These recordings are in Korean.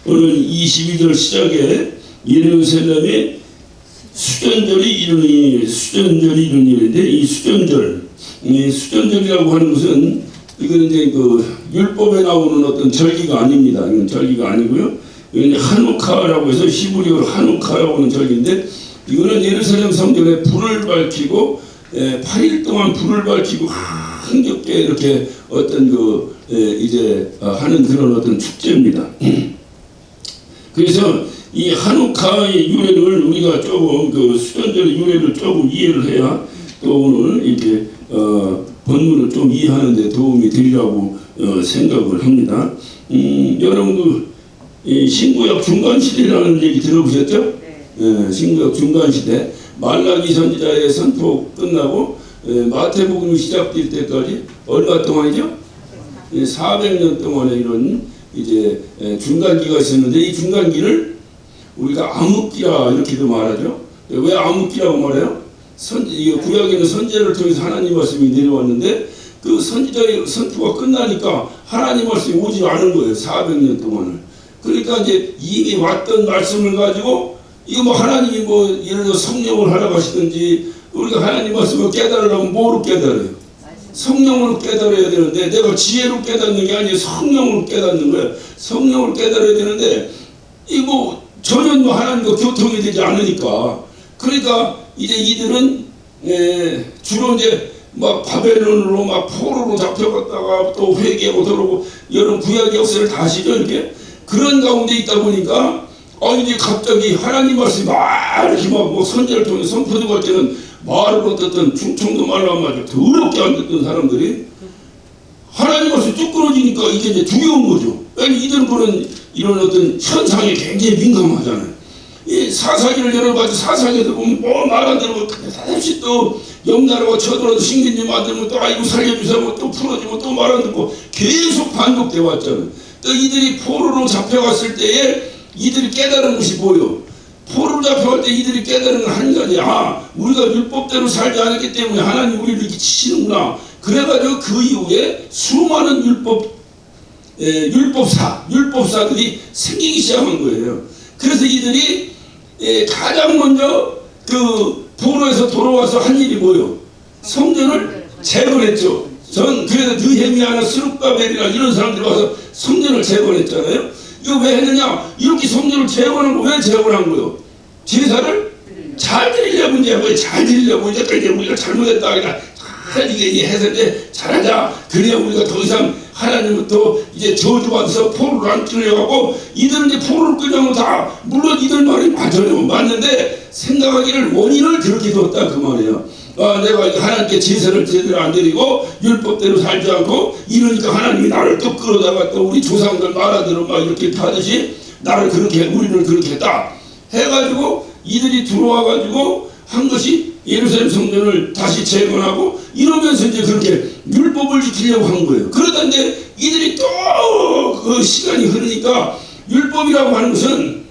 오늘 22절 시작에 예루살렘에 수전절이 이르는 일인데, 이 수전절이라고 하는 것은 이거는 이제 그 율법에 나오는 어떤 절기가 아닙니다. 이건 절기가 아니고요. 이건 하누카라고 해서 히브리어로 하누카라고 하는 절기인데, 이거는 예루살렘 성전에 불을 밝히고 8일 동안 불을 밝히고 흥겹게 이렇게 어떤 이제 하는 그런 어떤 축제입니다. 그래서 이 하누카의 유래를 우리가 조금 그 수전절의 유래를 조금 이해를 해야 또 오늘 이렇게 본문을 좀 이해하는 데 도움이 되리라고 생각을 합니다. 여러분 이 신구약 중간시대라는 얘기 들어보셨죠? 네. 신구약 중간시대 말라기 선지자의 선포 끝나고 마태복음이 시작될 때까지 얼마 동안이죠? 400년 동안의 이런 이제 중간기가 있었는데, 이 중간기를 우리가 암흑기라 이렇게도 말하죠. 왜 암흑기라고 말해요? 구약에는 선지자를 통해서 하나님 말씀이 내려왔는데, 그 선지자의 선포가 끝나니까 하나님 말씀이 오지 않은 거예요. 400년 동안을. 그러니까 이제 이미 왔던 말씀을 가지고 이거 뭐 하나님이 뭐 예를 들어 성령을 하라고 하시든지, 우리가 하나님 말씀을 깨달으려면 뭐로 깨달아요? 성령으로 깨달아야 되는데, 내가 지혜로 깨닫는 게 아니라 성령으로 깨닫는 거야. 성령을 깨달아야 되는데 이거 뭐 전혀 뭐 하나님과 교통이 되지 않으니까, 그러니까 이제 이들은 주로 이제 막 바벨론으로 막 포로로 잡혀갔다가 또 회개하고 들어오고, 여러분 구약 역사를 다 아시죠? 이렇게 그런 가운데 있다 보니까 이제 갑자기 하나님 말씀이 막 이렇게 막 선지자를 통해 선포되고 할 때는 말을 어떻든 충청도 말로 한 말이죠. 더럽게 안 듣던 사람들이 하나님 말씀이 쭉 끊어지니까 이게 이제 두려운 거죠. 왜냐면 이들은 그런 이런 어떤 현상에 굉장히 민감하잖아요. 이 사사기를 열어가지고 사사기에서 보면 뭐 말 안 들으면 다시 또 옆나라가 쳐들어도 신긴지 만들면 또 아이고 살려주세요 또 풀어주면 또 말 안 듣고 계속 반복돼 왔잖아요. 또 이들이 포로로 잡혀갔을 때에 이들이 깨달은 것이 뭐예요? 포로로 잡혀갈 때 이들이 깨달은 건 한 가지, 우리가 율법대로 살지 않았기 때문에 하나님 우리를 이렇게 치시는구나. 그래가지고 그 이후에 수많은 율법사들이 생기기 시작한 거예요. 그래서 이들이 가장 먼저 그 포로에서 돌아와서 한 일이 뭐예요? 성전을 재건했죠. 그래서 느헤미야나 스룹바벨이나 이런 사람들이 와서 성전을 재건했잖아요. 이거 왜 했느냐? 이렇게 성전을 재건한 거 왜 재건한 거예요? 제사를 잘 드리려고 이제 우리가 잘못했다. 이게 해서 이제 잘하자. 그래야 우리가 더 이상 하나님부터 이제 저주받아서 포로를 안 끌려가고, 이들은 이제 포로를 끌려가면 다 물론 이들 말이 맞는데 생각하기를 원인을 그렇게 뒀다 그 말이에요. 내가 하나님께 제사를 제대로 안 드리고 율법대로 살지 않고 이러니까 하나님이 나를 또 끌어다가 또 우리 조상들 말하대로 막 이렇게 하듯이 우리를 그렇게 했다 해가지고 이들이 들어와가지고 한 것이 예루살렘 성전을 다시 재건하고 이러면서 이제 그렇게 율법을 지키려고 한 거예요. 그러던데 이들이 또 그 시간이 흐르니까, 율법이라고 하는 것은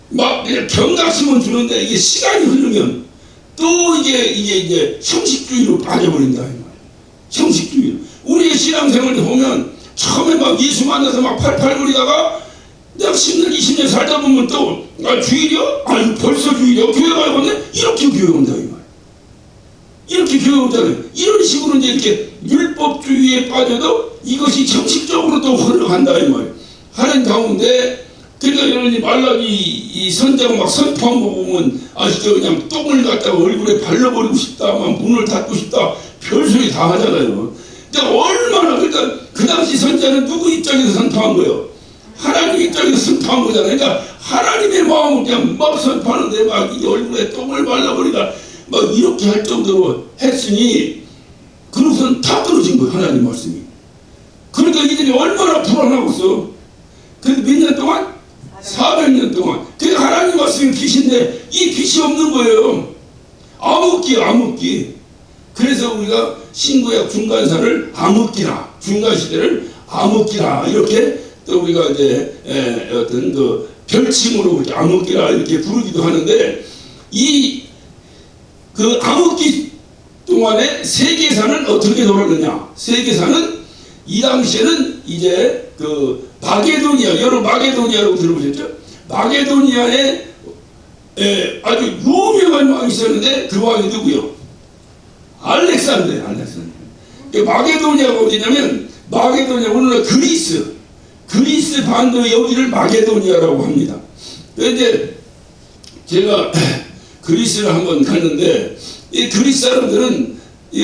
막 경각심은 주는데 이게 시간이 흐르면 또 이게 형식주의로 빠져버린다. 형식주의로. 우리의 신앙생활을 보면 처음에 막 예수 만나서 막 팔팔거리다가 내가 10년, 20년 살다 보면 또 주일이요? 벌써 주일이요? 교회 가야겠네? 이렇게 교회 온다 이 말. 이렇게 교회 오잖아요. 이런 식으로 이제 이렇게 율법주의에 빠져도 이것이 형식적으로 또 흘러간다 이 말. 하는 가운데, 그러니까 여러분이 말라기 이 선자가 막 선포한 거 보면 아시죠? 그냥 똥을 갖다가 얼굴에 발라버리고 싶다, 막 문을 닫고 싶다, 별소리 다 하잖아요. 그러니까 얼마나, 그러니까 그 당시 선자는 누구 입장에서 선포한 거예요? 하나님 입장에서 선포한 거잖아요. 그러니까 하나님의 마음을 그냥 막 선포하는데 막 이 얼굴에 똥을 발라버리다 막 이렇게 할 정도로 했으니, 그로선 다 떨어진 거예요, 하나님 말씀이. 그러니까 이들이 얼마나 불안하고 있어. 그래도 몇 년 동안? 400년 동안. 그러니까 하나님 말씀이 빛인데 이 빛이 없는 거예요. 암흑기. 그래서 우리가 신구약 중간사를 암흑기라, 중간시대를 암흑기라 이렇게 또 우리가 이제 어떤 그 별칭으로 암흑기라 이렇게 부르기도 하는데, 이 그 암흑기 동안에 세계사는 어떻게 돌았느냐? 세계사는 이 당시에는 이제 그 마게도니아, 여러 마게도니아라고 들어보셨죠? 마게도니아에 아주 유명한 왕이 있었는데 그 왕이 누구요? 알렉산더예요. 마게도니아가 어디냐면 마게도니아 오늘날 그리스 반도 여기를 마게도니아라고 합니다. 그런데 제가 그리스를 한번 갔는데 이 그리스 사람들은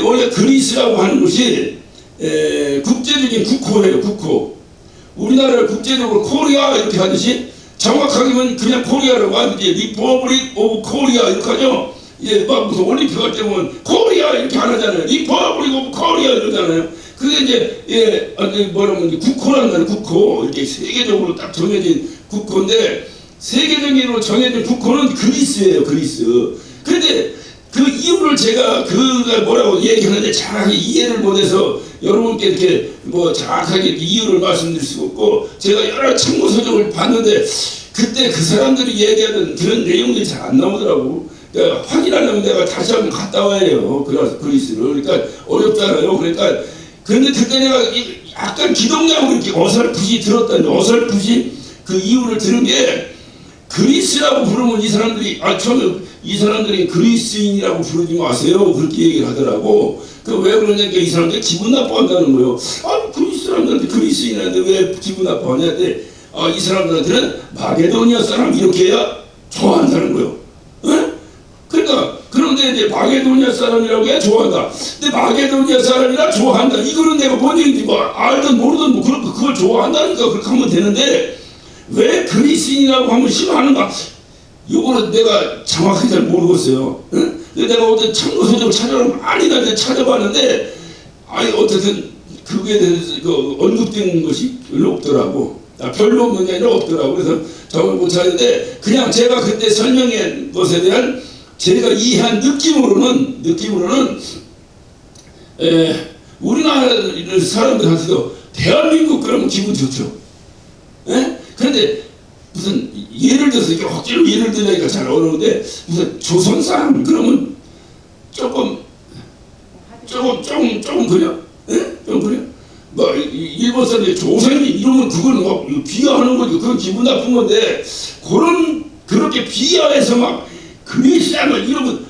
원래 그리스라고 하는 것이 국제적인 국호예요. 국호. 우리나라를 국제적으로 코리아 이렇게 하듯이 정확하게는 그냥 코리아라고 하는지 리퍼블릭 오브 코리아 이렇게 하죠. 이제 막 무슨 올림픽 할 때 보면 코리아 이렇게 안 하잖아요. 리퍼블릭 오브 코리아 이러잖아요. 그게 이제 뭐라면 국호라는 거예요. 국호. 이렇게 세계적으로 딱 정해진 국호인데 세계적으로 정해진 국호는 그리스예요. 그리스. 그런데 그 이유를 제가 그가 뭐라고 얘기하는데 정확하게 이해를 못해서 여러분께 이렇게 뭐 정확하게 이유를 말씀드릴 수가 없고 제가 여러 참고 서적을 봤는데 그때 그 사람들이 얘기하던 그런 내용들이 잘 안 나오더라고. 그러니까 확인하려면 내가 다시 한번 갔다 와야 해요. 그리스를. 그러니까 어렵잖아요. 그러니까 그런데 그때 내가 약간 기동량으로 이렇게 어설프시 들었다니 어설프시 그 이유를 들은 게 그리스라고 부르면 이 사람들이 처음에 이 사람들이 그리스인이라고 부르지 마세요. 그렇게 얘기를 하더라고. 왜 그러냐니까 이 사람들이 기분 나빠한다는 거예요. 그리스 사람들한테 그리스인한테 왜 기분 나빠하냐 했더니 이 사람들한테는 마게도니아 사람 이렇게 해야 좋아한다는 거예요. 에? 그러니까 그런데 이제 마게도니아 사람이라고 해야 좋아한다. 근데 마게도니아 사람이라 좋아한다. 이거는 내가 뭔 얘기인지 뭐 알든 모르든 뭐 그걸 좋아한다니까 그렇게 하면 되는데 왜 그리스인이라고 하면 싫어하는가? 이거는 내가 정확하게 잘 모르겠어요. 응? 내가 어떤 참고서적을 많이 찾아봤는데 어쨌든 그거에 대해서 언급된 것이 별로 없더라고. 별로 없는 게 아니라 없더라고. 그래서 정말 못 찾았는데 그냥 제가 그때 설명한 것에 대한 제가 이해한 느낌으로는 우리나라 사람들한테도 대한민국 그러면 기분 좋죠. 에? 그런데 무슨 예를 들어서 이렇게 억지로 예를 들으니까 잘 어려운데 무슨 조선 사람 그러면 조금 그냥 좀 그냥 뭐 일본 사람들이 조선인 이러면 그건 막 비하하는 거지. 그건 기분 나쁜 건데 그렇게 비하해서 막 그리스야만 이러면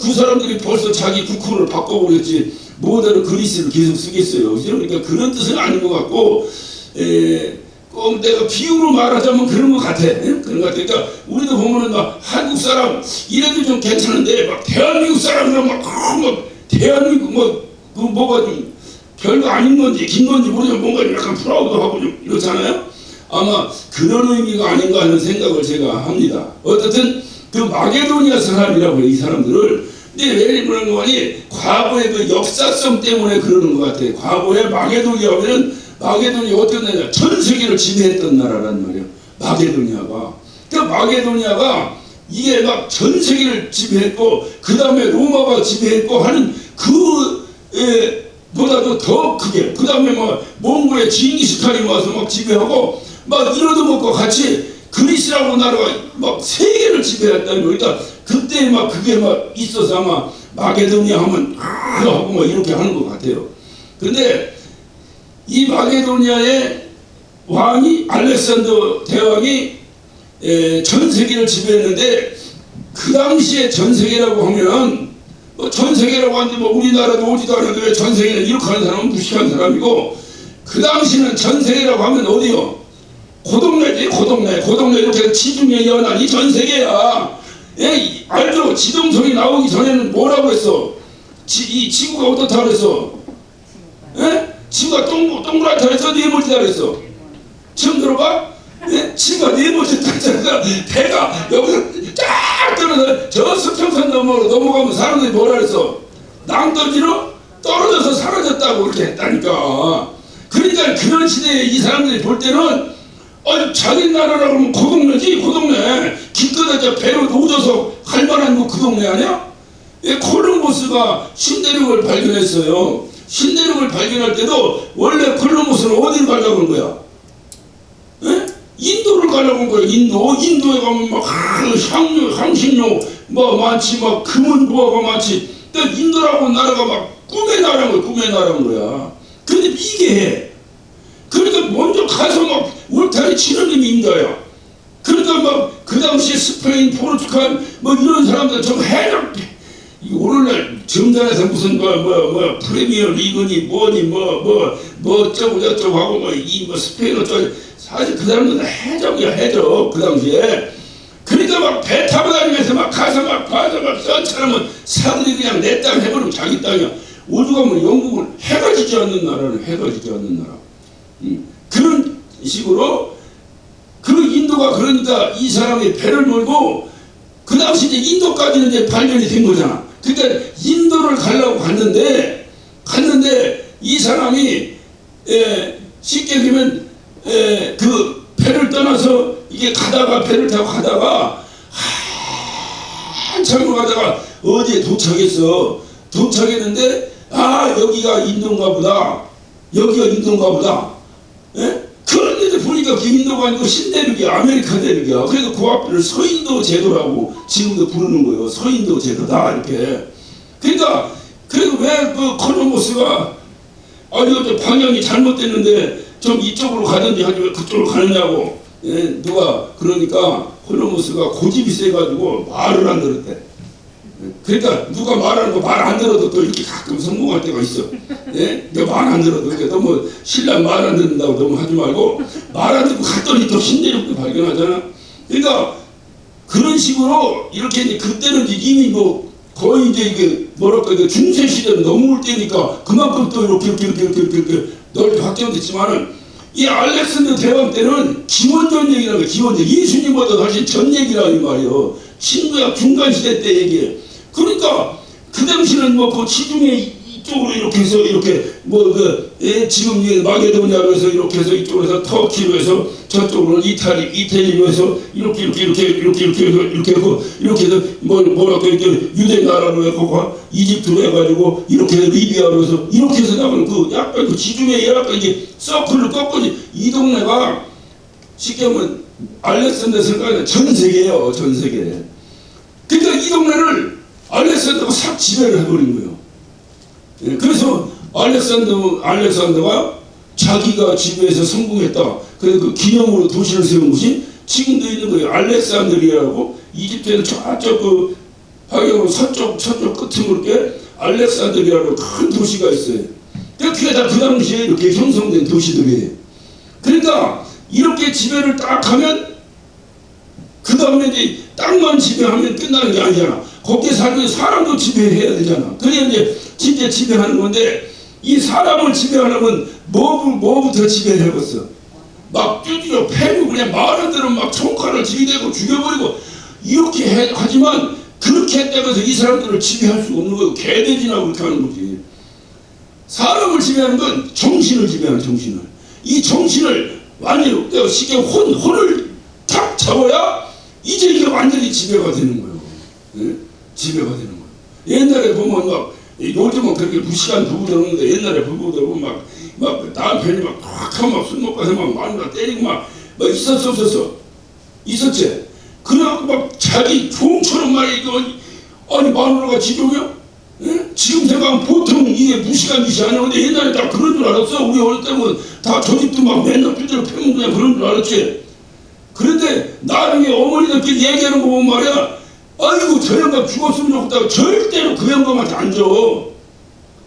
그 사람들이 벌써 자기 국호를 바꿔버렸지 뭐대로 그리스를 계속 쓰겠어요. 그러니까 그런 뜻은 아닌 것 같고 꼭 내가 비유로 말하자면 그런 것 같아. 그런 것 같아. 그러니까 우리도 보면은 막 한국 사람 이래도 좀 괜찮은데 막 대한민국 사람이랑 막 대한민국 뭐가 좀 별거 아닌 건지 긴 건지 모르지만 뭔가 약간 프라우드하고 좀 이렇잖아요. 아마 그런 의미가 아닌가 하는 생각을 제가 합니다. 어쨌든 그 마게도니아 사람이라고 해요. 이 사람들을. 근데 왜 그러는 거니? 과거의 그 역사성 때문에 그러는 것 같아요. 과거에 마게도니아는 마게도니아 어떤 나라냐? 전 세계를 지배했던 나라란 말이에요. 마게도니아가. 그러니까 마게도니아가 이게 막 전 세계를 지배했고 그 다음에 로마가 지배했고 하는 보다도 더 크게 그 다음에 막 몽골의 징기스칸이 와서 막 지배하고 막 이러도 먹고 같이 그리스라고 나라가 막 세계를 지배했다는 거예요. 그러니까 그때 막 그게 막 있어서 아마 마게도니아 하면 하고 막 이렇게 하는 것 같아요. 근데 이 마게도니아의 왕이 알렉산더 대왕이 전 세계를 지배했는데 그 당시에 전 세계라고 하면 전 세계라고 하는데 뭐 우리나라도 오지도 않은데 왜 전 세계는 이렇게 하는 사람은 무식한 사람이고 그 당시는 전 세계라고 하면 어디요? 고동네지 고동네 이렇게 지중해 연안이 전 세계야. 알죠? 지동설이 나오기 전에는 뭐라고 했어? 이 지구가 어떻다 그랬어? 지구가 동그랗다 그랬어? 네모지다 그랬어? 처음 들어봐? 지구가 네모지다 그랬어? 배가 여기서 쫙 떨어져 저 수평선 넘어가면 사람들이 뭐라 그랬어? 낭떠지로 떨어져서 사라졌다고 그렇게 했다니까. 그러니까 그런 시대에 이 사람들이 볼 때는 자기 나라라고 하면 고동네지 고동네 길거리에 배로 놓져서 갈 만한 거 그 동네 아니야? 콜럼버스가 신대륙을 발견했어요. 신대륙을 발견할 때도 원래 콜럼버스는 어디를 가려고 한 거야? 인도를 가려고 한 거야. 인도에 가면 막 향신료 뭐 많지 막 금은보화가 많지. 근데 인도라고 나라가 막 꿈의 나라인 거야. 근데 미개해. 그러니까 뮤탈이 치는 놈이 인도야. 그러니까 막 그 당시에 스페인, 포르투갈 뭐 이런 사람들 좀 해적. 오늘날 정단에서 무슨 프리미어 리그니 뭐니 뭐 어쩌고 저쩌고 하고 뭐 스페인 어쩌고 사실 그 사람들은 해적이야 해적 그 당시에. 그러니까 막 배 타고 다니면서 막 가서 막 봐서 막 썬처럼 사들이 그냥 내 땅 해버리면 자기 땅이야. 오죽하면 영국은 해가 지지 않는 나라는 해가 지지 않는 나라. 그런 식으로 그 인도가 그러니까 이 사람이 배를 몰고 그 당시 이제 인도까지는 이제 발견이 된 거잖아. 그러니까 인도를 가려고 갔는데 이 사람이 쉽게 얘기하면 그 배를 떠나서 이게 가다가 배를 타고 가다가 한참을 가다가 어디에 도착했어. 도착했는데 여기가 인도인가 보다. 여기가 인도인가 보다. 그런데 보니까 그 인도가 아니고 신대륙이야. 아메리카 대륙이야. 그래서 그 앞을 서인도 제도라고 지금도 부르는 거예요. 서인도 제도다 이렇게. 그러니까 그래도 왜 그 콜럼버스가 이거 방향이 잘못됐는데 좀 이쪽으로 가든지 하지 왜 그쪽으로 가느냐고. 누가 그러니까 콜럼버스가 고집이 세가지고 말을 안 들었대. 그러니까 누가 말하는 거 말 안 들어도 또 이렇게 가끔 성공할 때가 있어. 내가 말 안 들어도 그러니까 너무 신랑 말 안 듣는다고 너무 하지 말고 말 안 듣고 갔더니 또 신대륙도 발견하잖아. 그러니까 그런 식으로 이렇게 이제 그때는 이미 뭐 거의 이제 이게 뭐랄까 중세 시대는 넘어올 때니까 그만큼 또 이렇게 넓게 확장됐지만은 이 알렉산더 대왕 때는 기원전 얘기라는 거야. 기원전 예수님보다 훨씬 전 얘기라 이 말이에요. 신구약 중간 시대 때 얘기해. 그러니까 그 당시는 뭐 그 지중해 이쪽으로 이렇게 해서 이렇게 지금 마게도니아로 해서 이렇게 해서 이쪽으로 해서 터키로 해서 저쪽으로는 이태리로 해서 이렇게 해서 뭐랄까 이렇게 유대 나라로 해서 이집트로 해가지고 이렇게 해서 리비아로 해서 이렇게 해서 나가는 그 약간 그 지중해 약간 이게 서클로 꺾어지 이 동네가 쉽게 하면 알렉산더 성가는 전 세계예요. 전 세계. 그러니까 이 동네를 알렉산더가 싹 지배를 해버린 거예요. 그래서 알렉산더가 자기가 지배해서 성공했다. 그래서 그 기념으로 도시를 세운 곳이 지금도 있는 거예요. 알렉산드리아라고 이집트에는 저쪽 그 방향으로 서쪽 끝으로 이렇게 알렉산드리아라고 큰 도시가 있어요. 그게 다 그 당시에 이렇게 형성된 도시들이에요. 그러니까 이렇게 지배를 딱 하면 그 다음에 이제 땅만 지배하면 끝나는 게 아니잖아. 거기에 살면 사람도 지배해야 되잖아. 그래야 이제 진짜 지배하는 건데 이 사람을 지배하려면 뭐부터 지배를 해봤어. 막 쭈쭈 패고 그냥 말한 대로 막 총칼을 들이대고 죽여버리고 이렇게 하지만 그렇게 했다고 해서 이 사람들을 지배할 수 없는 거예요. 개돼지나 그렇게 하는 거지. 사람을 지배하는 건 정신을 지배하는 정신을. 이 정신을 완전히 쉽게 혼을 탁 잡아야 이제 이게 완전히 지배가 되는 거예요. 지배가 되는 거예요. 옛날에 보면 막 요즘은 그렇게 무시한 부부들 없는데 옛날에 부부들 보면 막 남편이 막 탁하면 막 술 먹고 가서 막 마누라 때리고 막 있었어 없었어? 있었지. 그래갖고 막 자기 종처럼 말이야 이거 아니 마누라가 지종이야? 지금 생각하면 보통 이게 무시한 짓이 아니야. 근데 옛날에 다 그런 줄 알았어. 우리 어릴 때는 다 저 집도 막 맨날 삐뚤어 패면 그냥 그런 줄 알았지. 그런데 나중에 어머니들끼리 얘기하는 거 보면 말이야. 아이고 저 영감 죽었으면 좋겠다고 절대로 그 영감한테 안 줘.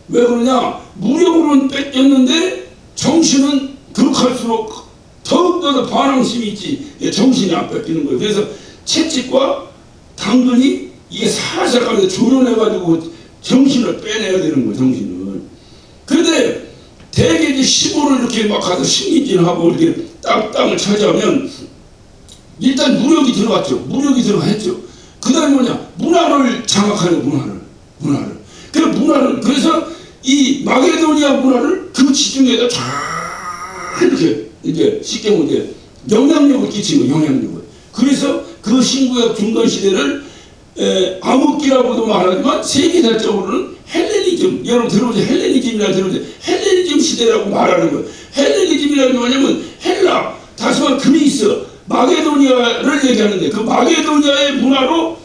왜 그러냐? 무력으로는 뺏겼는데 정신은 그렇할수록 더욱더 반항심이 있지. 정신이 안 뺏기는 거예요. 그래서 채찍과 당근이 이게 살살 가면서 조련해가지고 정신을 빼내야 되는 거예요. 정신을. 그런데 대개 이제 시골을 이렇게 막 가서 식민지하고 이렇게 땅을 차지하면 일단 무력이 들어갔죠. 무력이 들어갔죠. 그 다음에 뭐냐? 문화를 장악하는 문화를. 그래서 이 마게도니아 문화를 그 지중해에다 쫙 이렇게 이제 쉽게 보면 이제 영향력을 끼친 거예요. 영향력을. 그래서 그 신구약 중간 시대를 암흑기라고도 말하지만 세계사적으로는 헬레니즘, 여러분 들어보세요. 헬레니즘이라 들어보세요. 헬레니즘 시대라고 말하는 거예요. 헬레니즘이라는 게 뭐냐면 헬라, 다시 말해 그리스, 마게도니아를 얘기하는데 그 마게도니아의 문화로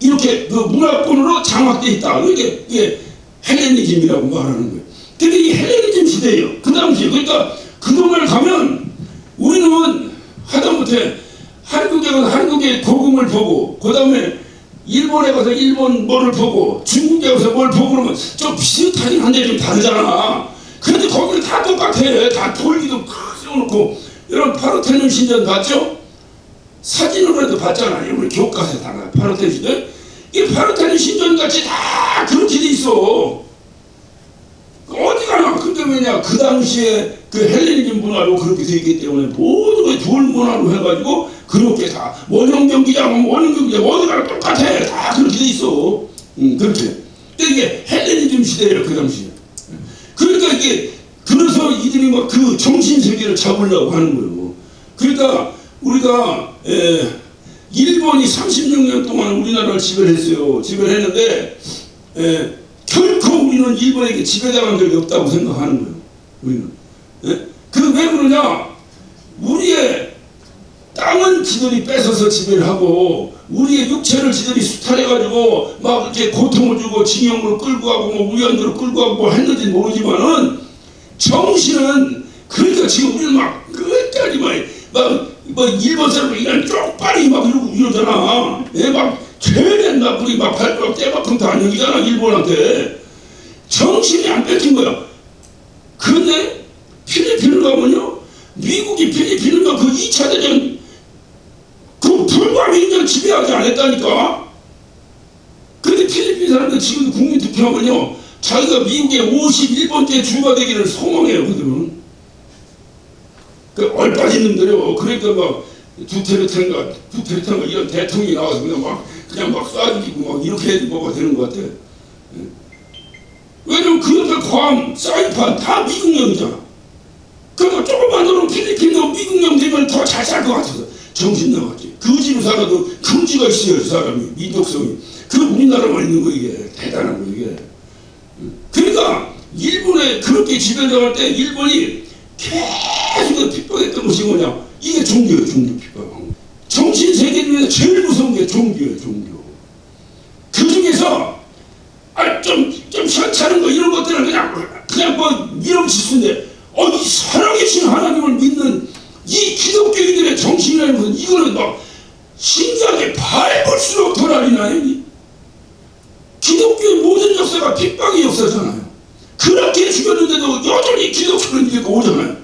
이렇게 그 문화권으로 장악되어 있다. 이게 헬레니즘이라고 말하는 거예요. 근데 이 헬레니즘 시대예요. 그 당시에. 그러니까 그 동네를 가면 우리는 하다못해 한국에 가서 한국의 고금을 보고, 그 다음에 일본에 가서 일본 뭐를 보고, 중국에 가서 뭘 보고 그러면 좀 비슷하긴 한데 좀 다르잖아. 그런데 거기는 다 똑같아. 다 돌기도 세워놓고. 여러분 파르테논 신전 봤죠? 사진으로라도 봤잖아요. 우리 교과서에 다 파르테논 신전. 이 파르테논 신전 같이 다 그렇게 돼 있어. 어디 가나. 근데 왜냐, 그 당시에 그 헬레니즘 문화로 그렇게 돼 있기 때문에 모든 걸 돌 문화로 해가지고 그렇게 다 원형 경기장, 원형 경기장 어디 가나 똑같아. 다 그렇게 돼 있어. 그렇게. 근데 이게 헬레니즘 시대예요, 그 당시에. 그러니까 이게, 그래서 이들이 막 그 정신 세계를 잡으려고 하는 거예요. 그러니까 우리가 일본이 36년 동안 우리나라를 지배했어요. 지배했는데 결코 우리는 일본에게 지배당한 적이 없다고 생각하는 거예요. 우리는. 그 왜 그러냐? 우리의 땅은 지들이 뺏어서 지배를 하고, 우리의 육체를 지들이 수탈해가지고 막 이렇게 고통을 주고 징용으로 끌고 가고 뭐 위안으로 끌고 가고 뭐 했는지 모르지만은, 정신은, 그러니까 지금 우리는 막 끝까지 뭐 일본 사람들 이런 쪽발이 막 이러잖아. 막 죄된 나쁘리 막 발가락 떼박금 다 여기잖아, 일본한테. 정신이 안 뺏긴 거야. 그런데 필리핀을 가면요, 미국이 필리핀을 그 2차 대전 그 불과 2년 지배하지 않았다니까. 근데 필리핀 사람들 지금도 국민 투표하면요, 자기가 미국의 51번째 주가 되기를 소망해요. 그들은 그 얼빠진 놈들이요. 그러니까 막 두테르테인가 이런 대통령이 나와서 그냥 막 쏴죽이고 막 이렇게 뭐가 되는 것 같아. 왜냐면 그 옆에 괌, 사이판 다 미국령이잖아. 그러니까 조금만 더 필리핀도 미국령 되면 더 잘 살 것 같아서 정신 나갔지. 거지로 살아도 금지가 있어요, 그 사람이. 민족성이. 그 우리나라만 있는 거. 이게 대단한 거. 이게. 그러니까 일본에 그렇게 지배당할 때 일본이 계속 핍박했던 것이 뭐냐, 이게 종교예요. 종교 핍박. 정신 세계 중에서 제일 무서운 게 종교예요. 종교. 그 중에서 좀 현찮은 거 이런 것들은 그냥 뭐 밀어붙이는데, 이 살아계신 하나님을 믿는 이 기독교인들의 정신이라는 것은, 이거는 막 신기하게 밟을수록 더 난리 나요. 기독교의 모든 역사가 핍박의 역사잖아요. 그렇게 죽였는데도 여전히 기독교를 믿고 오잖아요.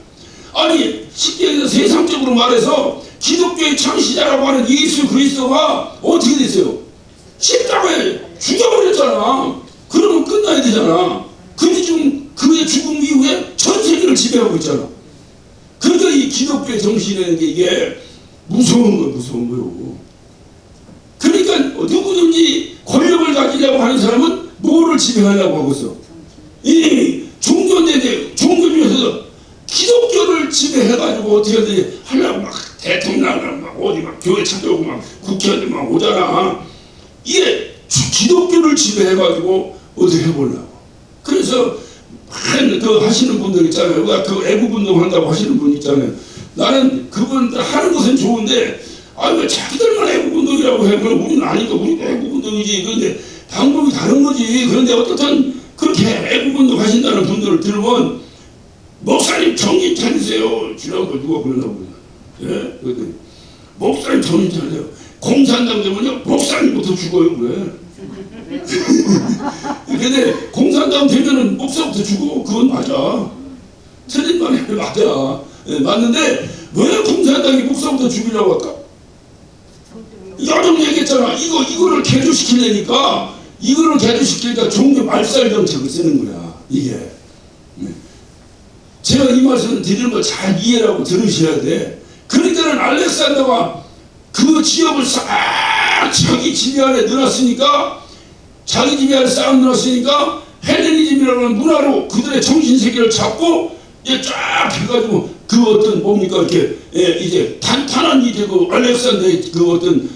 아니, 쉽게 해서 세상적으로 말해서 기독교의 창시자라고 하는 예수 그리스도가 어떻게 됐어요? 십자가에 죽여버렸잖아. 그러면 끝나야 되잖아. 근데 지금 그의 죽음 이후에 전 세계를 지배하고 있잖아. 그러니까 이 기독교의 정신이라는 게 이게 무서운 거요. 그러니까 누구든지 권력을 가지려고 하는 사람은 뭐를 지배하려고 하고 있어? 이 종교 중에서도 기독교를 지배해가지고 어떻게든 하려고 막 대통령을 막 어디 막 교회 찾아오고 막 국회의원들 막 오잖아. 이게 기독교를 지배해가지고 어떻게 해보려고. 그래서 그 하시는 분들 있잖아요. 그 애국운동 한다고 하시는 분 있잖아요. 나는 그분들 하는 것은 좋은데, 왜 자기들만 애국운동이라고 해? 그럼 우리는 아니까, 우리도 애국운동이지. 그런데 방법이 다른 거지. 그런데 어떻든 그렇게 애국운동 하신다는 분들을 들으면, 목사님 정신 차리세요. 지난번 누가 그러냐고. 예? 목사님 정신 차리세요. 공산당 되면요, 목사님부터 죽어요. 그래. 근데 공산당 되면은 목사부터 죽어. 그건 맞아. 틀린 말이 맞아. 예, 맞는데 왜 공산당이 목사부터 죽이려고 할까? 여름 얘기했잖아. 이거를 개조시키려니까, 이거를 개조시키니까 종교 말살 정책을 쓰는 거야. 이게. 제가 이 말씀을 드리는 걸 잘 이해하고 들으셔야 돼. 그러니까는 알렉산더가 그 지역을 싹 자기 지배 안에 넣어놨으니까, 자기 지배 안에 싹 넣어놨으니까 헬레니즘이라는 문화로 그들의 정신세계를 잡고 이제 쫙 해가지고 그 어떤 뭡니까 이렇게 이제 탄탄한 이제 그 알렉산더의 그 어떤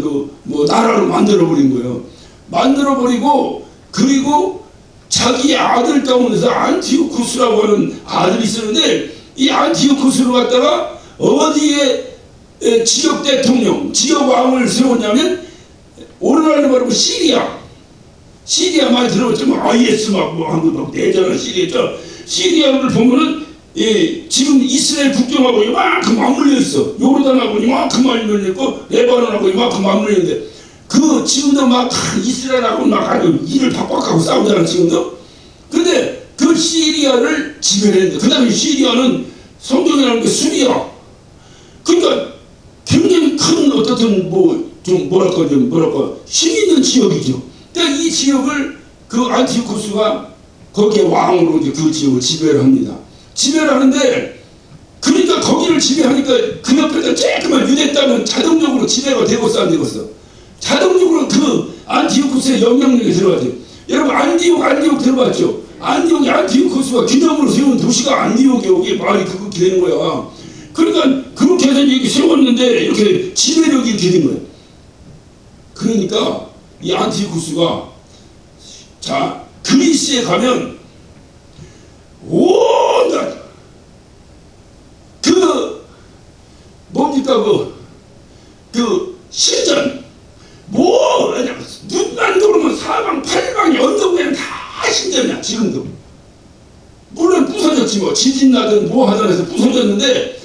그 뭐 나라를 만들어버린 거예요. 만들어버리고, 그리고 자기 아들 가운데서 안티오쿠스라고 하는 아들이 있었는데, 이 안티오쿠스를 갖다가 어디에 지역 대통령, 지역 왕을 세웠냐면, 오늘날로 말하면 시리아 많이 들어봤지만 IS 막 뭐 한 거 막 내잖아. 시리아를 보면은 지금 이스라엘 국경하고 이만큼 맞물려 있어. 요르단하고 이만큼 맞물려 있고 레바논하고 이만큼 맞물려 있는데 지금도 막 이스라엘하고 막 아주 이를 박박하고 싸우잖아 지금도. 근데 그 시리아를 지배했는데 그 다음에 시리아는 성경이라는 게 수리아. 그러니까 굉장히 큰 어떻든 좀 뭐랄까 힘 있는 지역이죠. 그러니까 이 지역을 그 안티오쿠스가 거기에 왕으로 이제 그 지역을 지배를 합니다. 지배를 하는데 그러니까 거기를 지배하니까 그 옆에다 조금만 유대 땅은 자동적으로 지배가 되고서 안 되고서 자동적으로 그 안티오쿠스의 영향력이 들어가죠. 여러분 안티옥 들어봤죠? 안티오쿠스가 기념으로 세운 도시가 안티옥이 여기 말이 그렇게 되는 거야. 그러니까 그렇게 해서 이렇게 세웠는데 이렇게 지배력이 이렇게 된 거야. 그러니까 이 안티오쿠스가 자 그리스에 가면 온갖 뭡니까 그 신전 눈만 돌으면 사방 팔방이 언덕 위에는 다 신전이야 지금도. 물론 부서졌지 지진 나든 하든 해서 부서졌는데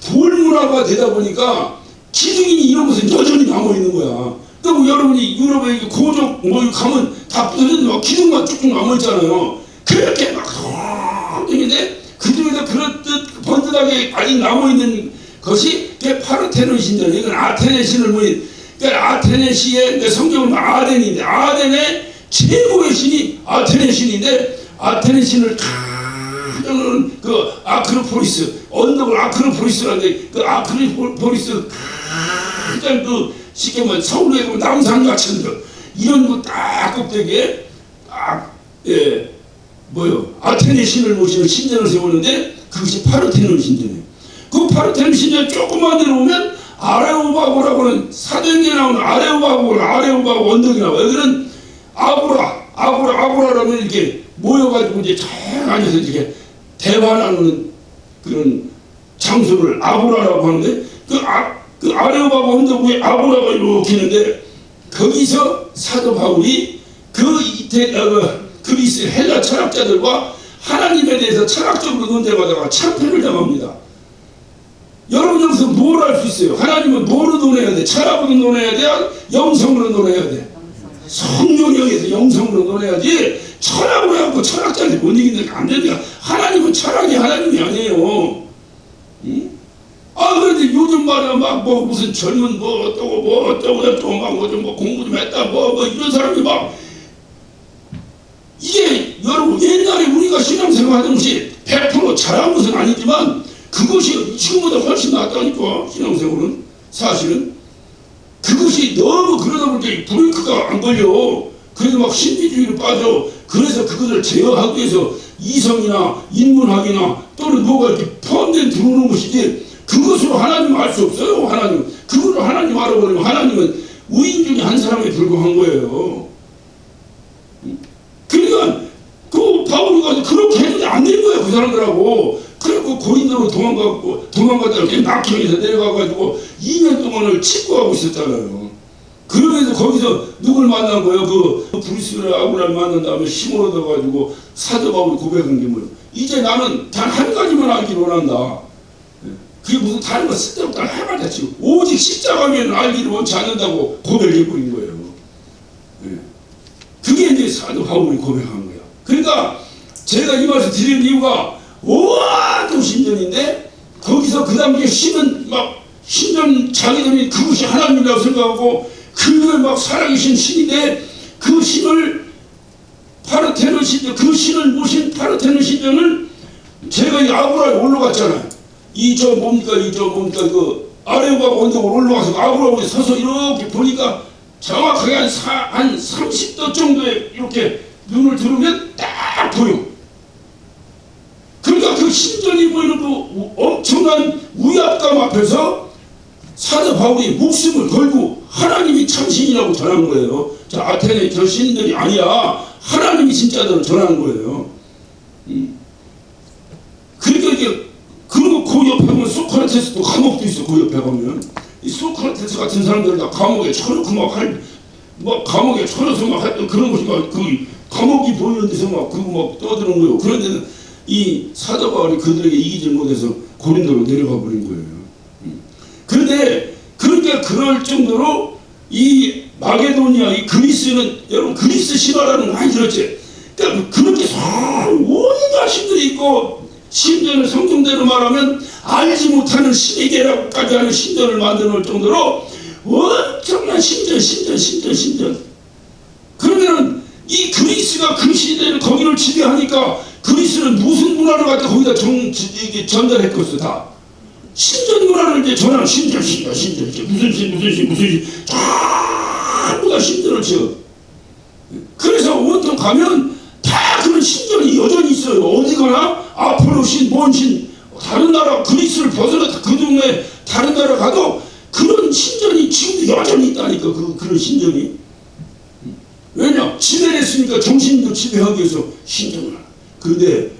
돌문화가 되다 보니까 기둥이 이런 것은 여전히 남아 있는 거야. 또 여러분이 유럽에 고족 가면 다 부서졌는데 기둥만 쭉쭉 남아 있잖아요. 그렇게 막 인데 그 중에서 그렇듯 번듯하게 아직 남아 있는 것이 파르테논 신전이에요. 이건 아테네 신을 그러니까 아테네 시의 성경은 아덴인데 아덴의 최고의 신이 아테네 신인데 아테네 신을 가져오는 그 아크로폴리스 언덕을 아크로폴리스라는데 그 아크로폴리스 가장 쉽게 말하면 서울에 보면 남산 같은 거 이런 거 딱 꼭대기에 아테네 신을 모시는 신전을 세우는데 그것이 파르테논 신전이에요. 그 파르테논 신전 조금만 내려오면 아레오바고라고 하는 사도행전에 나오는 아레오바고 언덕이 나와요. 여기는 아고라라면 이렇게 모여가지고 이제 잘 앉아서 이렇게 대화 나누는 그런 장소를 아고라라고 하는데 그 아레오바고 언덕 위에 아고라가 이렇게 있는데 거기서 사도 바울이 그리스 헬라 철학자들과 하나님에 대해서 철학적으로 논쟁하다가 참패를 당합니다. 여러분 여기서 뭘 할 수 있어요? 하나님은 뭐로 논해야 돼? 철학으로 논해야 돼? 영성으로 논해야 돼? 성령에 의해서 영성으로 논해야지 철학으로 해갖고 철학자들이 못 이기는 안 된다. 하나님은 철학이 하나님이 아니에요. 응? 그런데 요즘 말은 무슨 젊은 어쩌고 공부 좀 했다 이런 사람이 이게 여러분 옛날에 우리가 신앙생활 하던 것이 100% 잘한 것은 아니지만 그것이 지금보다 훨씬 낫다니까. 신앙생활은 사실은 그것이 너무 그러다 보니까 브레이크가 안 걸려. 그래서 신비주의로 빠져. 그래서 그것을 제어하기 위해서 이성이나 인문학이나 또는 뭐가 이렇게 포함된 들어오는 것이지 그것으로 하나님 알 수 없어요. 하나님 그걸로 하나님 알아버리면 하나님은 우인 중에 한 사람에 불과한 거예요. 그러니까 그 바울이 가서 그렇게 해도 안 된 거예요. 그 사람들하고. 그리고 고린도로 도망갔다가 이렇게 낙형에서 내려가가지고 2년 동안을 침구하고 있었잖아요. 그러면서 거기서 누굴 만난 거예요? 그 브리스라 아구라를 만난 다음에 힘을 얻어가지고 사도 바울이 고백한 게 뭐예요? 이제 나는 단 한 가지만 알기를 원한다. 그게 무슨 다른 거 쓸데없다 해봤자 지금 오직 십자가면 알기를 원치 않는다고 고백해버린 거예요. 그게 이제 사도 바울이 고백한 거야. 그러니까 제가 이 말씀 드리는 이유가 또 신전인데 거기서 그 당시에 신전 자기들이 그것이 하나님이라고 생각하고 그걸 살아계신 신인데 그 신을 파르테논 신전 그 신을 모신 파르테논 신전을 제가 이 아고라에 올라갔잖아요. 그 아레오바고 언덕으로 올라가서 아고라에 서서 이렇게 보니까 정확하게 한 30도 정도에 이렇게 눈을 들으면 딱 보여. 그러니까 그 신전이 보이는 그 엄청난 위압감 앞에서 사도 바울이 목숨을 걸고 하나님이 참신이라고 전한 거예요. 자, 아테네 저 신들이 아니야. 하나님이 진짜대로 전하는 거예요. 그러니까 이게 그리고 그 옆에 보면 소크라테스도 감옥도 있어. 그 옆에 보면 이 소크라테스 같은 사람들 다 감옥에 쳐놓고 감옥에 쳐넣어서 했던 그런 것이 그 감옥이 보이는 데서 그거 떠드는 거예요. 그런데 이 사도 바울이 그들에게 이기지 못해서 고린도로 내려가 버린 거예요. 그런데 그러니까 그럴 정도로 이 마게도니아, 이 그리스는, 여러분 그리스 신화라는 거 많이 들었지? 그러니까 그렇게 온갖 신들이 있고, 심지어는 성경대로 말하면 알지 못하는 신에게라고까지 하는 신전을 만들어 놓을 정도로 엄청난 신전. 그러면은 이 그리스가 그 시대를 거기를 지배하니까 그리스는 무슨 문화를 갖다 거기다 전달했겠어. 다 신전 문화를 이제 전하는 신전 무슨 신 전부 다 신전을 지어. 그래서 온통 가면 다 그런 신전이 여전히 있어요. 어디 가나 아폴로 신, 뭔 신, 다른 나라 그리스를 벗어나 그 동네 다른 나라 가도 그런 신전이 지금도 여전히 있다니까. 그런 신전이. 왜냐? 지배를 했으니까 정신도 지배하기 위해서 신전을 하라. 그런데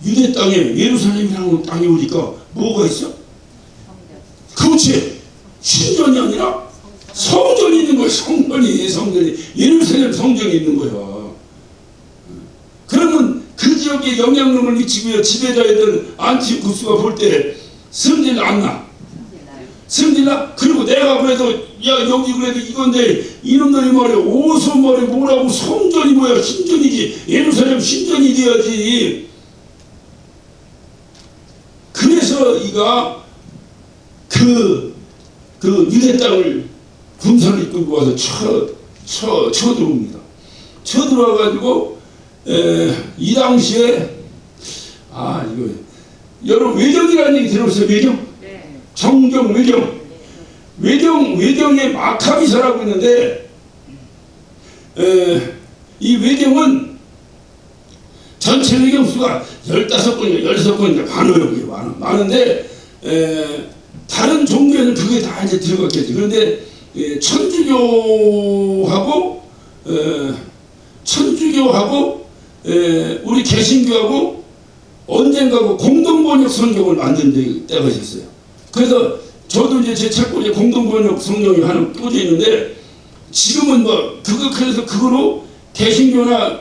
유대 땅에, 예루살렘이라는 땅에 오니까 뭐가 있어? 그렇지. 신전이 아니라 성전이 있는 거야. 성전이 예루살렘 성전이 있는 거야. 그러면 그 지역에 영향력을 미치고요, 지배자애들 안티오쿠스가 볼 때 성질 안 나. 성질나? 그리고 내가 그래도 야 여기 그래도 이건데 이놈들이 말이야 오소 말이 뭐라고 성전이 뭐야 신전이지 예루살렘 신전이 돼야지. 그래서 이가 그 유대 땅을 군사를 이끌고 와서 쳐들어옵니다. 쳐들어와가지고 이 당시에 이거 여러분 외경이라는 얘기 들어보세요. 외경? 네. 정경 외경. 외경에 마카비사라고 있는데 이 외경은 전체 외경 수가 15건인가 16건인가 많은데 다른 종교에는 그게 다 이제 들어갔겠지. 그런데 천주교하고 우리 개신교하고 언젠가 공동번역 성경을 만든 때가 있었어요. 그래서 저도 이제 제 책꽂이에 공동번역 성경이 하나 꽂혀 있는데 지금은 뭐 그래서 그거로 개신교나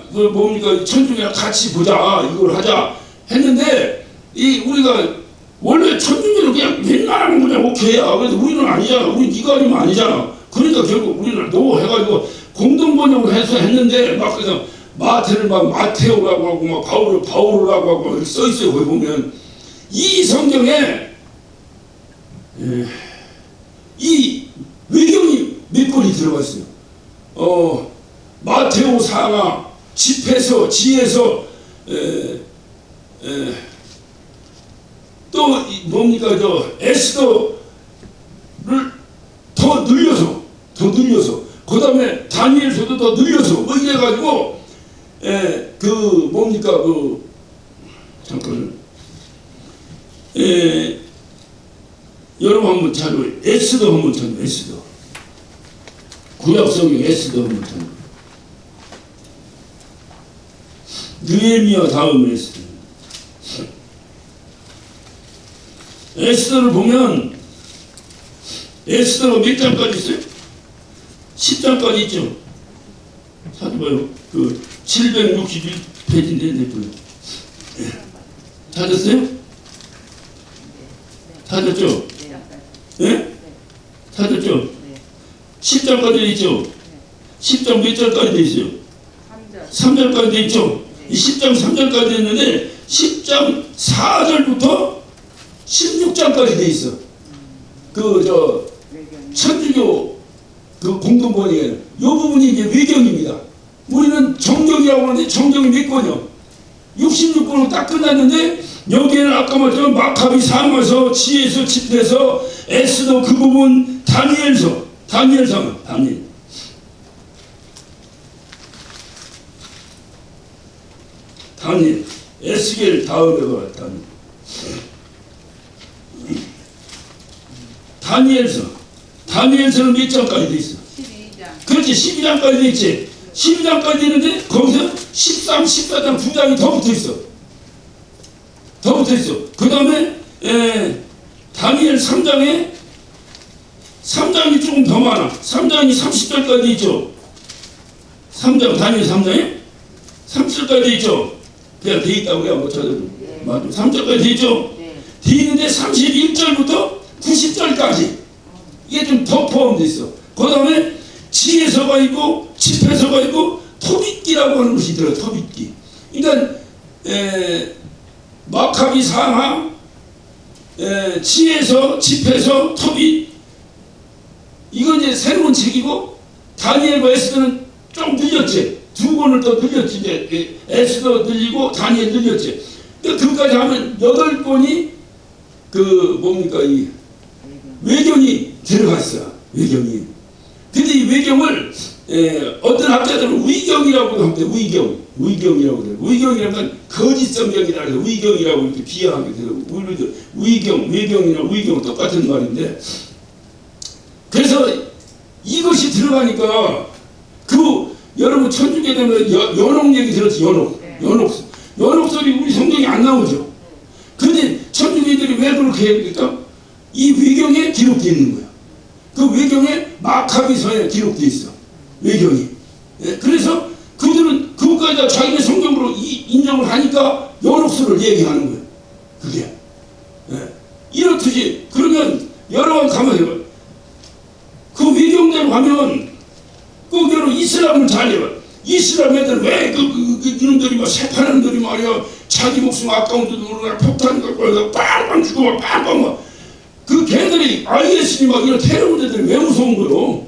천주교나 같이 보자 이걸 하자 했는데 우리가 원래 천주교는 그냥 웬만하면 그냥 오케이야. 그래서 우리는 아니잖아. 우리 네가 아니면 아니잖아. 그러니까 결국 우리는 너 해가지고 공동번역을 해서 했는데 막 그래서 마태를 막 마테오라고 하고 막 바울이라고 하고 이렇게 써 있어요. 거기 보면 이 성경에 이 외경이 몇 권이 들어가 있어요. 마테오 상하, 집에서 지에서 또 뭡니까 에스더를 더 늘려서 그 다음에 다니엘서도 더 늘려서 뭐 이래가지고 잠깐만요. 여러분 한번 찾아봐요. 에스더 한번 찾아봐요. 에스더 구약성경 에스더 한번 찾아봐요. 느헤미야 다음 에스더. 에스더를 보면 에스더가 몇 장까지 있어요? 10장까지 있죠. 찾아봐요. 761페이지인데 냈고요. 찾았어요? 찾았죠? 네? 찾았죠? 10장까지 돼 있죠? 10장 몇 장까지 돼 있어요? 3절까지 돼 있죠? 이 10장 3절까지 돼 있는데 10장 4절부터 16장까지 돼 있어. 천주교 공동번역에 이 부분이 이제 외경입니다. 우리는 정경이라고 하는데 정경이 몇 권이요? 66권으로 딱 끝났는데 여기에는 아까 말했던 마카비 상에서 지에서 집에서 에스더 그 부분 다니엘서 다니엘 에스겔 다음에 가 다니엘서는 몇 장까지 돼 있어? 12장. 그렇지 12장까지 돼 있지. 12장까지 되는데 거기서 13, 14장 2장이 더 붙어 있어. 그 다음에 다니엘 3장이 조금 더 많아. 3장이 30절까지 있죠. 다니엘 3장에 3절까지 돼 있죠. 그냥 돼 있다고 그냥 못 찾아도. 맞아. 3절까지 돼 있죠. 돼 있는데 31절부터 90절까지 이게 좀 더 포함되어 있어. 그 다음에 지혜서가 있고 집회서가 있고 토빗기라고 하는 것이 들어요. 토빗기. 그러니까 마카비 상하, 지혜서, 집회서, 토빗, 이건 이제 새로운 책이고, 다니엘과 에스더는 좀 늘렸지. 두 권을 더 늘렸지. 이제 에스더 늘리고 다니엘 늘렸지. 그까지 하면 8권이 이 외경이 들어갔어. 외경이. 근데 이 외경을 어떤 학자들은 위경이라고 합니다. 위경이라고 그래요. 위경이라면 거짓 성경이라 해서 위경이라고 이렇게 비하하게 되고, 외경이나 위경 똑같은 말인데, 그래서 이것이 들어가니까 여러분 천주교 되면 연옥 얘기 들었지. 연옥 소리 우리 성경에 안 나오죠. 그런데 천주교들이 왜 그렇게 합니까? 이 외경에 기록되어 있는 거야. 그 외경에 마카비서에 기록되어 있어. 외경이. 그래서 그들은 그것까지 다 자기네 성경으로 인정을 하니까 연옥서를 얘기하는 거예요. 그게. 이렇듯이 그러면 여러 번 가만히 해봐. 그 외경대로 가면 거기로 이슬람을 잘 해봐. 이슬람 애들 왜 이놈들이 막 새파란들이 말이야 자기 목숨 아까운데도 모르나 폭탄 갖고 와서 빵빵 죽고 막 빵빵 막 그 걔들이 IS니 막 이런 테러 문제들이 왜 무서운 거요?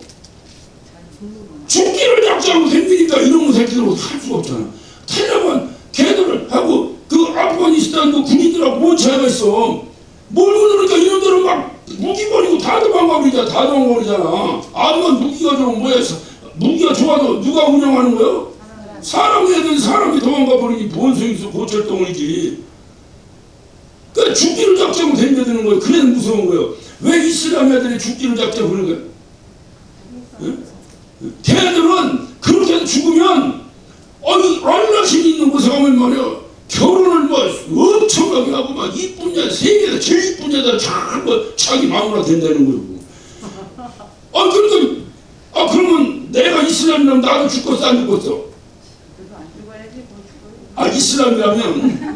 죽기를 작정하고 댕기니까 이놈의 새끼들하고 할 수가 없잖아. 테러만 걔들을 하고 그 아프가니스탄 그 군인들하고 뭔 차이가 있어. 몰고 그러니까 이놈들은 막 무기 버리고 다 도망가버리잖아. 아무만 무기가 좋으면 뭐야? 무기가 좋아도 누가 운영하는 거예요? 사람이 애들 사람이 도망가 버리니 뭔 소용이 있어. 고철덩어리지. 그러니까 죽기를 작정하고 댕겨드는 거예요. 그래서 무서운 거예요. 왜 이슬람 애들이 죽기를 작정하고 그러는 거예요? 걔들은 그렇게 해서 죽으면 알라신 있는 곳에 가면 말이야 결혼을 뭐 엄청나게 하고 막 이쁜 여자 세계에서 제일 이쁜 여자 자기 마음으로 된다는 거예요. 그러니까 그러면 내가 이슬람이라면 나도 죽겠어 안 죽겠어? 이슬람이라면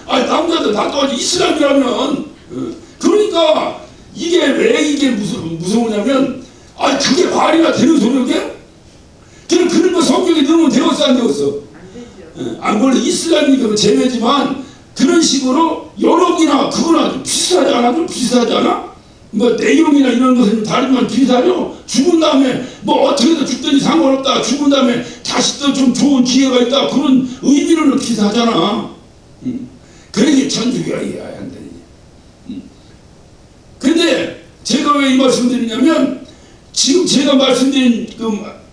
남자들 다 똑같이 이슬람이라면 그러니까 이게 왜 이게 무서우냐면 그게 말이나 되는 소리야? 그런 거 성경에 넣으면 되었어 안 되었어? 물론 이슬람이니까 제외지만 그런 식으로 연옥이나 그거나 좀 비슷하지 않아? 좀 비슷하지 않아? 뭐 내용이나 이런 것은 다르지만 비슷하죠? 죽은 다음에 뭐 어떻게든 죽더니 상관없다. 죽은 다음에 다시 또 좀 좋은 기회가 있다. 그런 의미로는 비슷하잖아. 그러니 천주교가 이해해야 한다니. 근데 제가 왜 이 말씀 드리냐면 지금 제가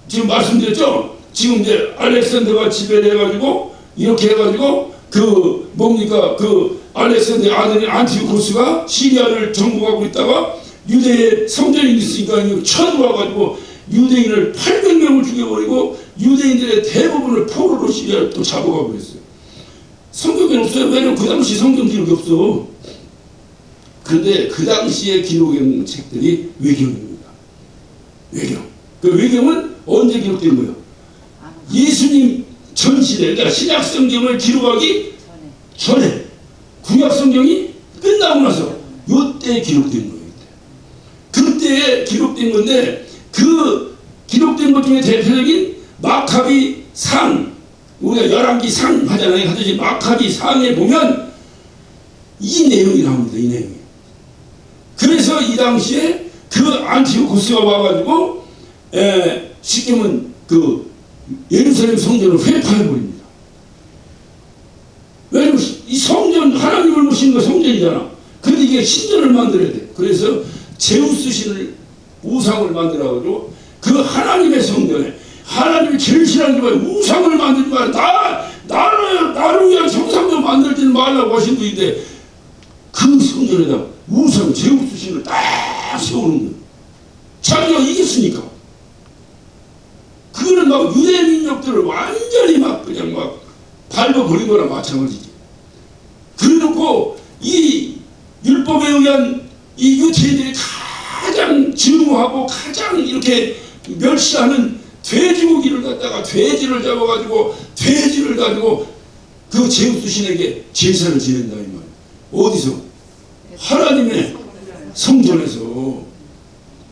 지금 말씀드렸죠? 지금 이제 알렉산더가 지배를 해가지고 이렇게 해가지고 알렉산더의 아들인 안티오코스가 시리아를 정복하고 있다가 유대의 성전이 있으니까 쳐들어와가지고 유대인을 800명을 죽여버리고 유대인들의 대부분을 포로로 시리아를 또 잡아가고 그랬어요. 성경에는 없어요. 왜냐면 그 당시 성경 기록이 없어. 그런데 그 당시에 기록해 놓은 책들이 외경입니다. 외경. 그 외경은 언제 기록된 거예요? 예수님 전시대, 그러니까 신약 성경을 기록하기 전에 구약 성경이 끝나고 나서 요때 기록된 거예요. 그때 기록된 건데 그 기록된 것 중에 대표적인 마카비 상, 우리가 열왕기 상 하잖아요. 하듯이 마카비 상에 보면 이 내용이 나옵니다. 이 내용이. 그래서 이 당시에 그 안티오코스가 와가지고 시키면 예루살렘 성전을 회파해버립니다. 왜냐면 이 성전, 하나님을 모시는 거 성전이잖아. 근데 이게 신전을 만들어야 돼. 그래서 제우스 신을 우상을 만들어가지고 그 하나님의 성전에 하나님이 제일 싫어하는 게 뭐야? 우상을 만들지 마라. 나를 위한 성상도 만들지는 말라고 하신 분인데 그 성전에다 우상 제우스 신을 딱 세우는 거예요. 자기가 이겼으니까. 그거는 막 유대 민족들을 완전히 그냥 밟아버린 거랑 마찬가지지. 그래놓고 이 율법에 의한 이 유태인들이 가장 증오하고 가장 이렇게 멸시하는 돼지고기를 갖다가 돼지를 잡아가지고 돼지를 가지고 그 제우스 신에게 제사를 지낸다 이 말. 어디서? 하나님의 성전에서.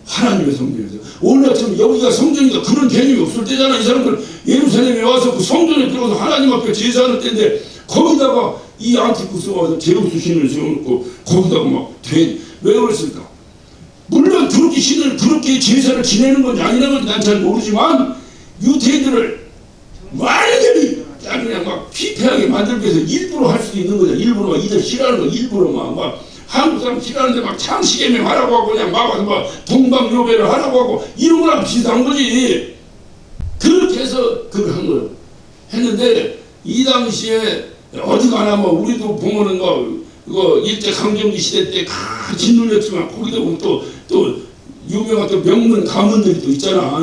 하나님의 성전에서. 오늘 같으면 여기가 성전이다 그런 개념이 없을 때잖아. 이 사람들 예루살렘에 와서 그 성전에 들어가서 하나님 앞에 제사하는 때인데 거기다가 이 안티쿠스가 와서 제우스 신을 세워놓고 거기다가 막 돼지. 왜 그랬을까? 물론 그렇게 신을 그렇게 제사를 지내는 건지 아니라는 건지 난 잘 모르지만 유대인들을 완전히 그냥 막 피폐하게 만들기 위해서 일부러 할 수도 있는 거죠. 일부러 막 이들 싫어하는 거 일부러 막 한국 사람 싫어하는데 막 창시개명 하라고 하고 그냥 막 와서 막 동방요배를 하라고 하고 이런 거랑 비슷한 거지. 그렇게 해서 그걸 한 거예요. 했는데 이 당시에 어디 가나 뭐 우리도 보면은 뭐 그거 일제 강점기 시대 때 짓눌렸지만 거기도 보면 또 유명한 또 명문 가문들이 또 있잖아.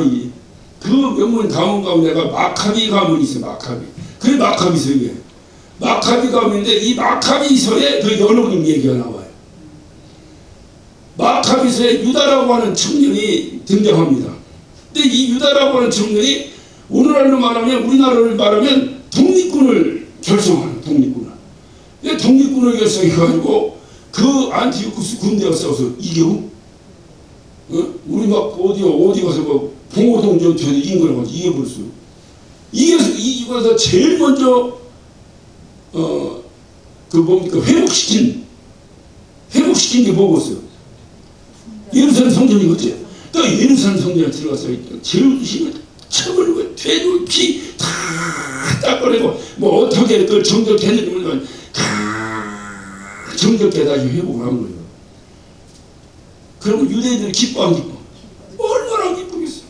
그 명문 가문 가운데가 마카비 가문이 있어. 마카비. 그게 마카비서예요. 마카비 가문인데 이 마카비서에 그 연옥님 얘기가 나와요. 마카비서에 유다라고 하는 청년이 등장합니다. 근데 이 유다라고 하는 청년이 오늘날로 말하면 우리나라를 말하면 독립군을 결성하는 독립군을. 독립군을 결성해가지고 그 안티오쿠스 군대가 싸워서 이겨. 우리 막 어디 가서 뭐 봉오동 전투에서 이긴 거라고 이겨버렸어. 이겨서 제일 먼저 그 뭡니까 회복시킨 게 뭐겠어요? 예루살렘 성전이겠지. 또 예루살렘 성전에 들어가서 제우스 신을 쳐버리고 돼지 피 다 닦아내고 뭐 어떻게 그 정결했는지 모르지만 정결케 다시 회복을 한 거예요. 그러면 유대인들이 기뻐 안 기뻐? 얼마나 기쁘겠어.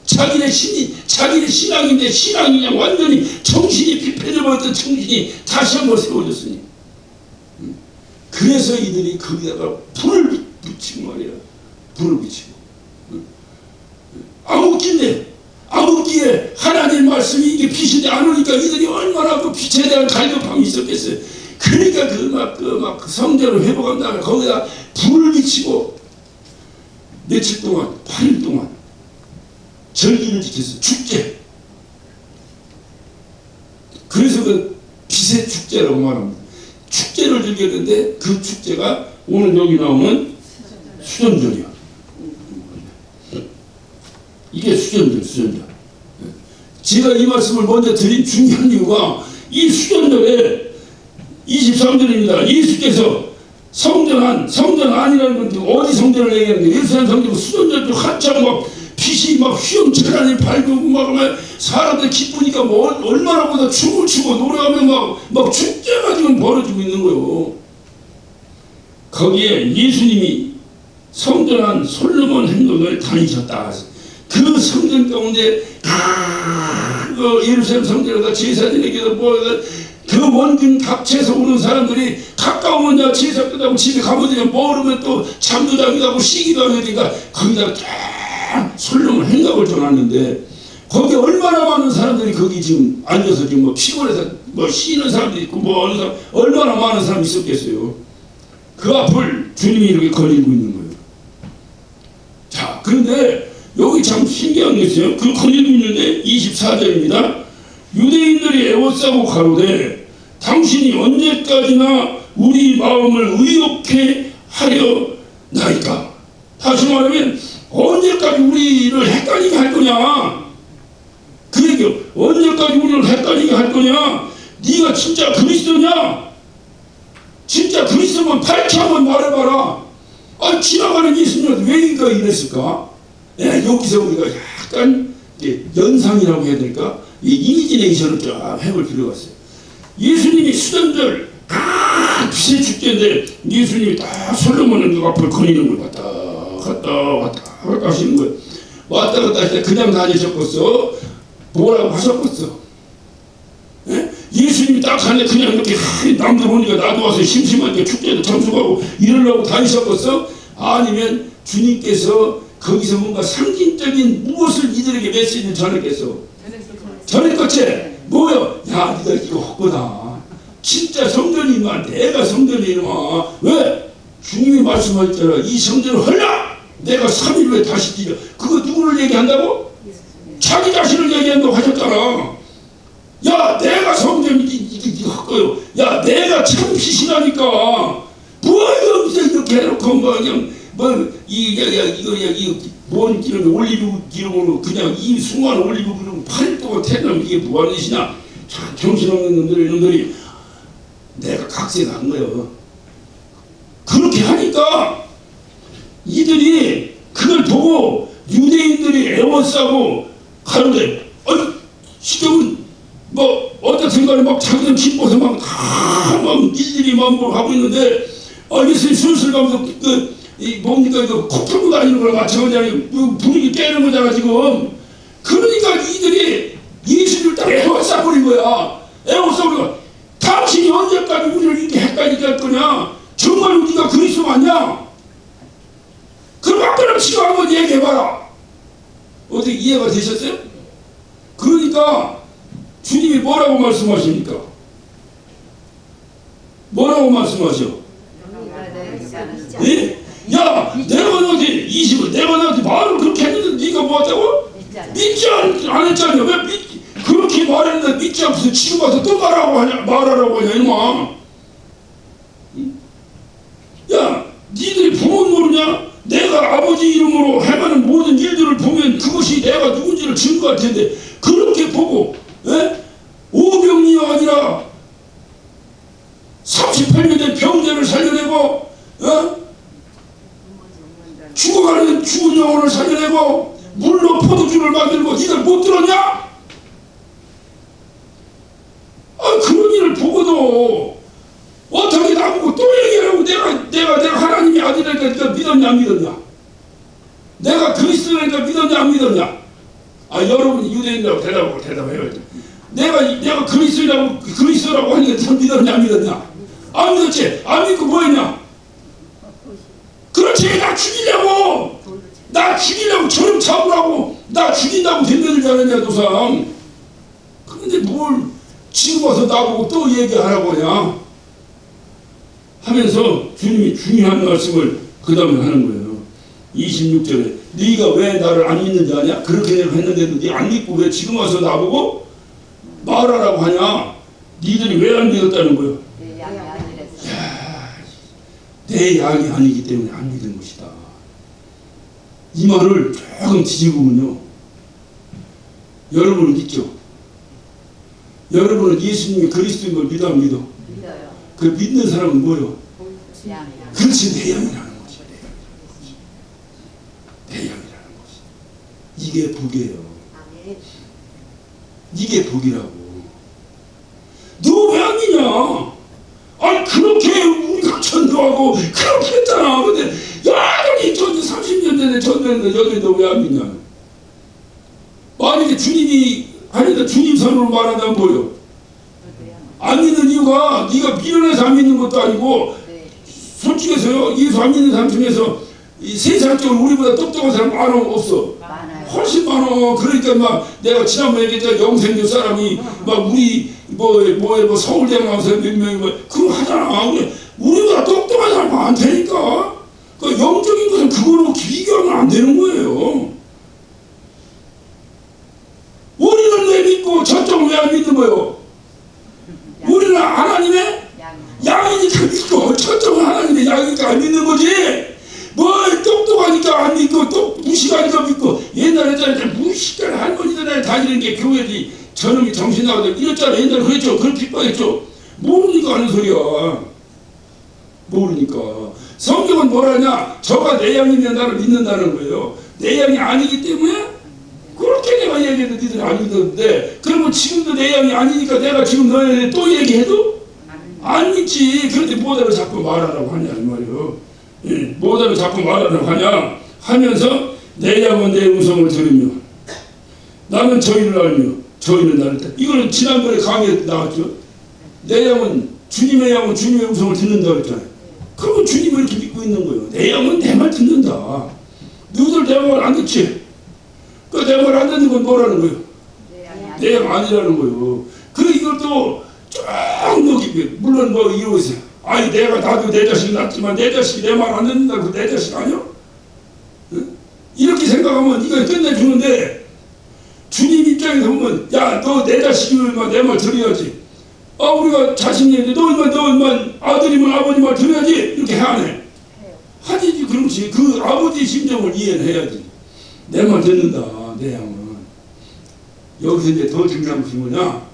자기네 신앙인데 신앙이 그냥 완전히 정신이 피폐해버렸던 정신이 다시 한번 세워졌으니. 그래서 이들이 거기다가 불을 붙이고 말이야. 불을 붙이고. 암흑기에 하나님 말씀이 이게 빛이 안 오니까 이들이 얼마나 그 빛에 대한 갈급함이 있었겠어요. 그러니까 그 성전을 회복한 다음에 거기다 불을 비치고 며칠 동안 8일 동안 절기를 지켰어요. 축제. 그래서 그 빛의 축제라고 말합니다. 축제를 즐겼는데 그 축제가 오늘 여기 나오는 수전절이야. 이게 수전절. 제가 이 말씀을 먼저 드린 중요한 이유가 이 수전절에 23절입니다. 예수께서 성전 안이라는 건 어디 성전을 얘기하는데 예루살렘 성전 수전절 한참 막 빛이 막 휘엄찬하니 밝고 막 사람들 기쁘니까 뭐 얼마나 보다 춤을 추고 노래하며 막 축제가 지금 벌어지고 있는 거예요. 거기에 예수님이 성전 안 솔로몬 행덕을 다니셨다. 그 성전 가운데 그 예루살렘 성전에다 제사 지내기 위해서 그 원근 각지에서 오는 사람들이 가까우면 제사 끝나고 집에 가보더니 모르면 또 잠도 자기도 하고 쉬기도 하니까 거기다가 쫙 솔로몬 행각을 줘놨는데 거기 얼마나 많은 사람들이 거기 지금 앉아서 지금 뭐 피곤해서 뭐 쉬는 사람도 있고 뭐 어느 사람 얼마나 많은 사람이 있었겠어요. 그 앞을 주님이 이렇게 거리고 있는 거예요. 자, 그런데 여기 참 신기한 게 있어요. 그 거리고 있는데 24절입니다. 유대인들이 애워싸고 가로되 당신이 언제까지나 우리 마음을 의롭게 하려 나이까. 다시 말하면 언제까지 우리를 헷갈리게 할 거냐. 그 얘기요. 언제까지 우리를 헷갈리게 할 거냐. 네가 진짜 그리스도냐. 진짜 그리스도면 밝히 한번 말해봐라. 지나가는 예수님은 왜 이가 이랬을까. 여기서 우리가 약간 연상이라고 해야 될까. 이미지네이션을 쫙 해볼 필요가 있어요. 예수님이 수전절 빛의 축제인데 예수님이 딱 솔로몬 앞을 거니는 걸 왔다 갔다 하시는 거예요. 왔다 갔다 할 때 그냥 다니셨겠어? 뭐라고 하셨겠어? 예수님이 딱 가는데 그냥 이렇게 남들 오니까 나도 와서 심심하니까 축제도 참석하고 이러려고 다니셨겠어? 아니면 주님께서 거기서 뭔가 상징적인 무엇을 이들에게 메시지를 전했겠어? 전했겠지? 뭐야? 야, 니가 이거 헛거다. 진짜 성전이만 내가 성전이마. 왜? 주님이 말씀하셨잖아. 이 성전을 헐라! 내가 3일 후에 다시 뛰려. 그거 누구를 얘기한다고? 자기 자신을 얘기한다고 하셨잖아. 야, 내가 성전이지 거요. 야, 내가 참 빛이라니까. 뭐 여기서 이렇게 해놓고 뭐 그냥 뭔 기름 올리브 기름으로 그냥 이 숭한 올리브 기름 8일 동안 태어나면 이게 뭐하는 짓이냐. 참 정신없는 놈들이 내가 각색한 거예요. 그렇게 하니까 이들이 그걸 보고 유대인들이 애워싸고 가는데 시점은 뭐 어떻든 간에 막 자기는 기뻐서 막 일일이 막 하고 있는데 예수님 슬슬 가면서 뭡니까 이거 코 풀고 다니는 거랑 마찬가지야. 분위기 깨는 거잖아 지금. 그러니까 이들이 예수님을 딱 애워싸버린 거야. 애워싸버리고 당신이 언제까지 우리를 이렇게 헷갈리게 할 거냐. 정말 우리가 그리스도 맞냐. 그럼 아까랑 지금 한번 얘기해봐라. 어떻게 이해가 되셨어요? 그러니까 주님이 뭐라고 말씀하십니까? 뭐라고 말씀하셔? 네? 야, 내가 너한테 20을 내가 너한테 말을 그렇게 했는데 네가 뭐 했다고? 믿지 않았잖냐. 왜 그렇게 말했는데 믿지 않고서 지금 와서 또 말하라고 하냐 이놈아. 야, 니들이 부모 모르냐? 내가 아버지 이름으로 행하는 모든 일들을 보면 그것이 내가 누군지를 증거할 텐데 그렇게 보고 오병이어가 아니라 38년 된 병자를 살려내고 죽어가는 죽은 영혼을 살려내고 물로 포도주를 만들고 니들 못 들었냐? 그런 일을 보고도 어떻게 나보고 또 얘기하라고. 내가 하나님이 아들이니까 믿었냐 안 믿었냐? 내가 그리스도니까 믿었냐 안 믿었냐? 여러분이 유대인이라고 대답해요. 내가 그리스도라고 하니까 믿었냐 안 믿었냐? 안 믿었지? 안 믿고 뭐 했냐? 그렇지. 나 죽이려고 저름 잡으라고 나 죽인다고 덤벼들지 않았냐 도상. 그런데 뭘 지금 와서 나보고 또 얘기하라고 하냐 하면서 주님이 중요한 말씀을 그 다음에 하는 거예요. 26절에 네가 왜 나를 안 믿는지 아냐? 그렇게 내가 했는데도 네 안 믿고 왜 지금 와서 나보고 말하라고 하냐? 니들이 왜 안 믿었다는 거예요? 내 양이 아니기 때문에 안 믿은 것이다. 이 말을 조금 뒤집으면요, 여러분은 믿죠? 여러분은 예수님이 그리스도인 걸 믿어 안 믿어? 믿어요. 그 믿는 사람은 뭐요? 그렇지, 내 양이라는 거지. 내 양이라는 거지. 이게 복이에요. 이게 복이라고. 너 왜 안 믿냐? 그렇게 우리가 전도하고 그렇게 했잖아. 근데 여전히 30년 전에 전도했는데 여전히 너 왜 안 믿냐? 만약에 주님이 아니다 주님 선으로 말한다면 뭐요? 안 믿는 이유가 네가 미련해서 안 믿는 것도 아니고 솔직해서요. 예수 안 믿는 사람 중에서 이 세상적으로 우리보다 똑똑한 사람 많아 없어? 훨씬 많아. 그러니까 막 내가 지난번에 얘기했잖아. 영생교 사람이 막 우리 뭐 서울대 나와서 몇 명이 그거 하잖아. 우리보다 똑똑한 사람 많다니까. 그 영적인 것은 그거로 비교하면 안 되는 거예요. 우리는 왜 믿고 저쪽은 왜 안 믿는 거예요? 우리는 하나님의 양이니까 믿고 저쪽은 하나님의 양이니까 안 믿는 거지. 뭘 똑똑하니까 안 믿고 또 무식하니까 믿고. 옛날에 무식한 할머니들 다니는 게 교회지. 저놈이 정신 나가서 이랬잖아. 옛날에 그랬죠. 그걸 핍박했죠. 모르니까 하는 소리야. 모르니까. 성경은 뭐라냐? 저가 내 양이면 나를 믿는다는 거예요. 내 양이 아니기 때문에 그렇게 내가 얘기해도 니들이 안 믿었는데, 그러면 지금도 내 양이 아니니까 내가 지금 너희한테 또 얘기해도 안 믿지. 그런데 뭐다로 자꾸 말하라고 하냐 이 말이에요. 뭐다로 자꾸 말하라고 하냐 하면서 내 양은 내 음성을 들으며 나는 저희를 알며 저희는 나를 따. 이거는 지난번에 강의에 나왔죠. 내 양은 주님의 양은 주님의 음성을 듣는다 그랬잖아요. 그러면 주님을 이렇게 믿고 있는 거예요. 내 양은 내 말 듣는다. 너희들 내 말 안 듣지? 그 내 말 안 듣는 건 뭐라는 거예요? 내 양 아니라는 거예요. 그리고 이걸 또쫙 먹이고, 물론 뭐 이러고 있어요. 아니 나도 내 자식이 낳지만 내 자식이 내 말 안 듣는다. 그 내 자식 아니야? 응? 이렇게 생각하면 이거 끝내주는데 주님 입장에서 보면 야 너 내 자식이면 내 말 들어야지. 아 우리가 자식인데 너만 아들이면 아버지 말 들어야지. 이렇게 하네. 하지. 그렇지. 그 아버지 심정을 이해를 해야지. 내 말 듣는다. 내 양은. 여기서 이제 더 중요한 것이 뭐냐.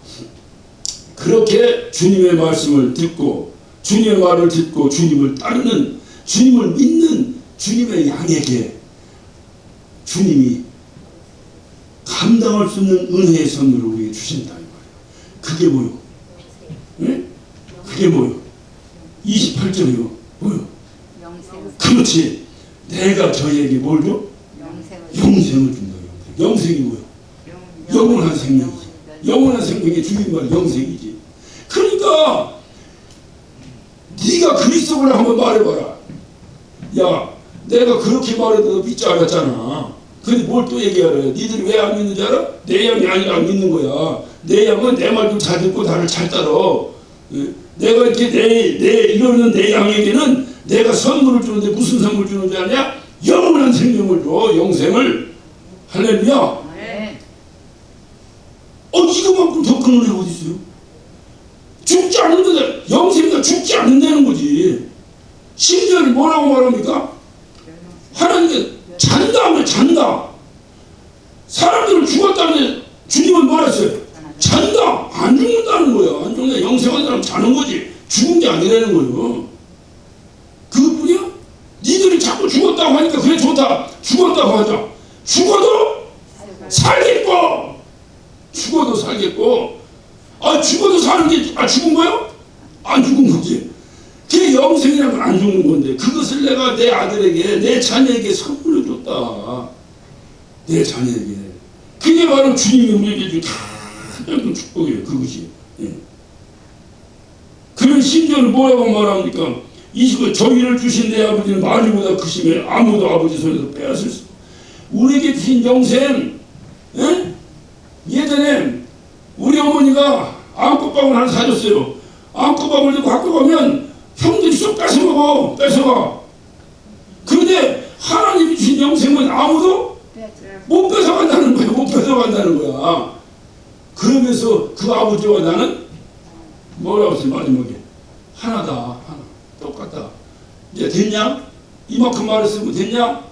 그렇게 주님의 말씀을 듣고 주님의 말을 듣고 주님을 따르는 주님을 믿는 주님의 양에게 주님이 감당할 수 없는 은혜의 선물을 우리에게 주신다. 그게 뭐요? 네? 그게 뭐요? 28절이요. 뭐요? 그렇지. 내가 저에게 뭘 줘? 영생을 준다. 영생이 뭐요? 영원한 생명이지. 영원한 생명의 주인말 영생이지. 그러니까 네가 그리스도를 한번 말해봐라. 야 내가 그렇게 말해도 믿지 않았잖아. 근데 뭘 또 얘기하래. 니들이 왜 안 믿는지 알아? 내 양이 아니라 안 믿는 거야. 내 양은 내 말 좀 잘 듣고 나를 잘 따라. 내가 이렇게 이러는 내 양에게는 내가 선물을 주는데 무슨 선물 주는지 아냐? 영원한 생명을 줘. 영생을. 할렐루야. 이거만큼 더 큰 은혜가 어디 있어요? 죽지 않는데 영생이가 죽지 않는다는 거지. 심지어 뭐라고 말합니까? 하나님께 잔다. 사람들은 죽었다는데 주님은 뭐라 했어요? 잔다. 안 죽는다는 거야. 안 죽는다. 영생한 사람 자는 거지. 죽은 게 아니라는 거예요. 그것뿐이야? 니들이 자꾸 죽었다고 하니까 그래 좋다. 죽었다고 하자. 죽어도 살겠고. 죽어도 살겠고. 죽어도 사는 게 죽은 거야? 안 죽은 거지. 그게 영생이라는 건 안 죽는 건데 그것을 내가 내 아들에게 내 자녀에게 선물로 줬다. 내 자녀에게. 그게 바로 주님이 우리에게 준 가장 큰 축복이에요. 그것이. 그런 심정을 뭐라고 말합니까? 20을 저희를 주신 내 아버지는 마리보다 크심에 아무도 아버지 손에서 빼앗을 수. 우리에게 주신 영생. 예전에 우리 어머니가 안고밥을 하나 사줬어요. 안고밥을 갖고 가면 형들이 쏙 뺏어먹어. 뺏어가. 그런데 하나님이 주신 영생은 아무도 못 뺏어간다는 거야. 못 뺏어간다는 거야. 그러면서 그 아버지와 나는 뭐라고 했어요? 마지막에 하나다. 하나. 똑같다. 이제 됐냐? 이만큼 말했으면 됐냐?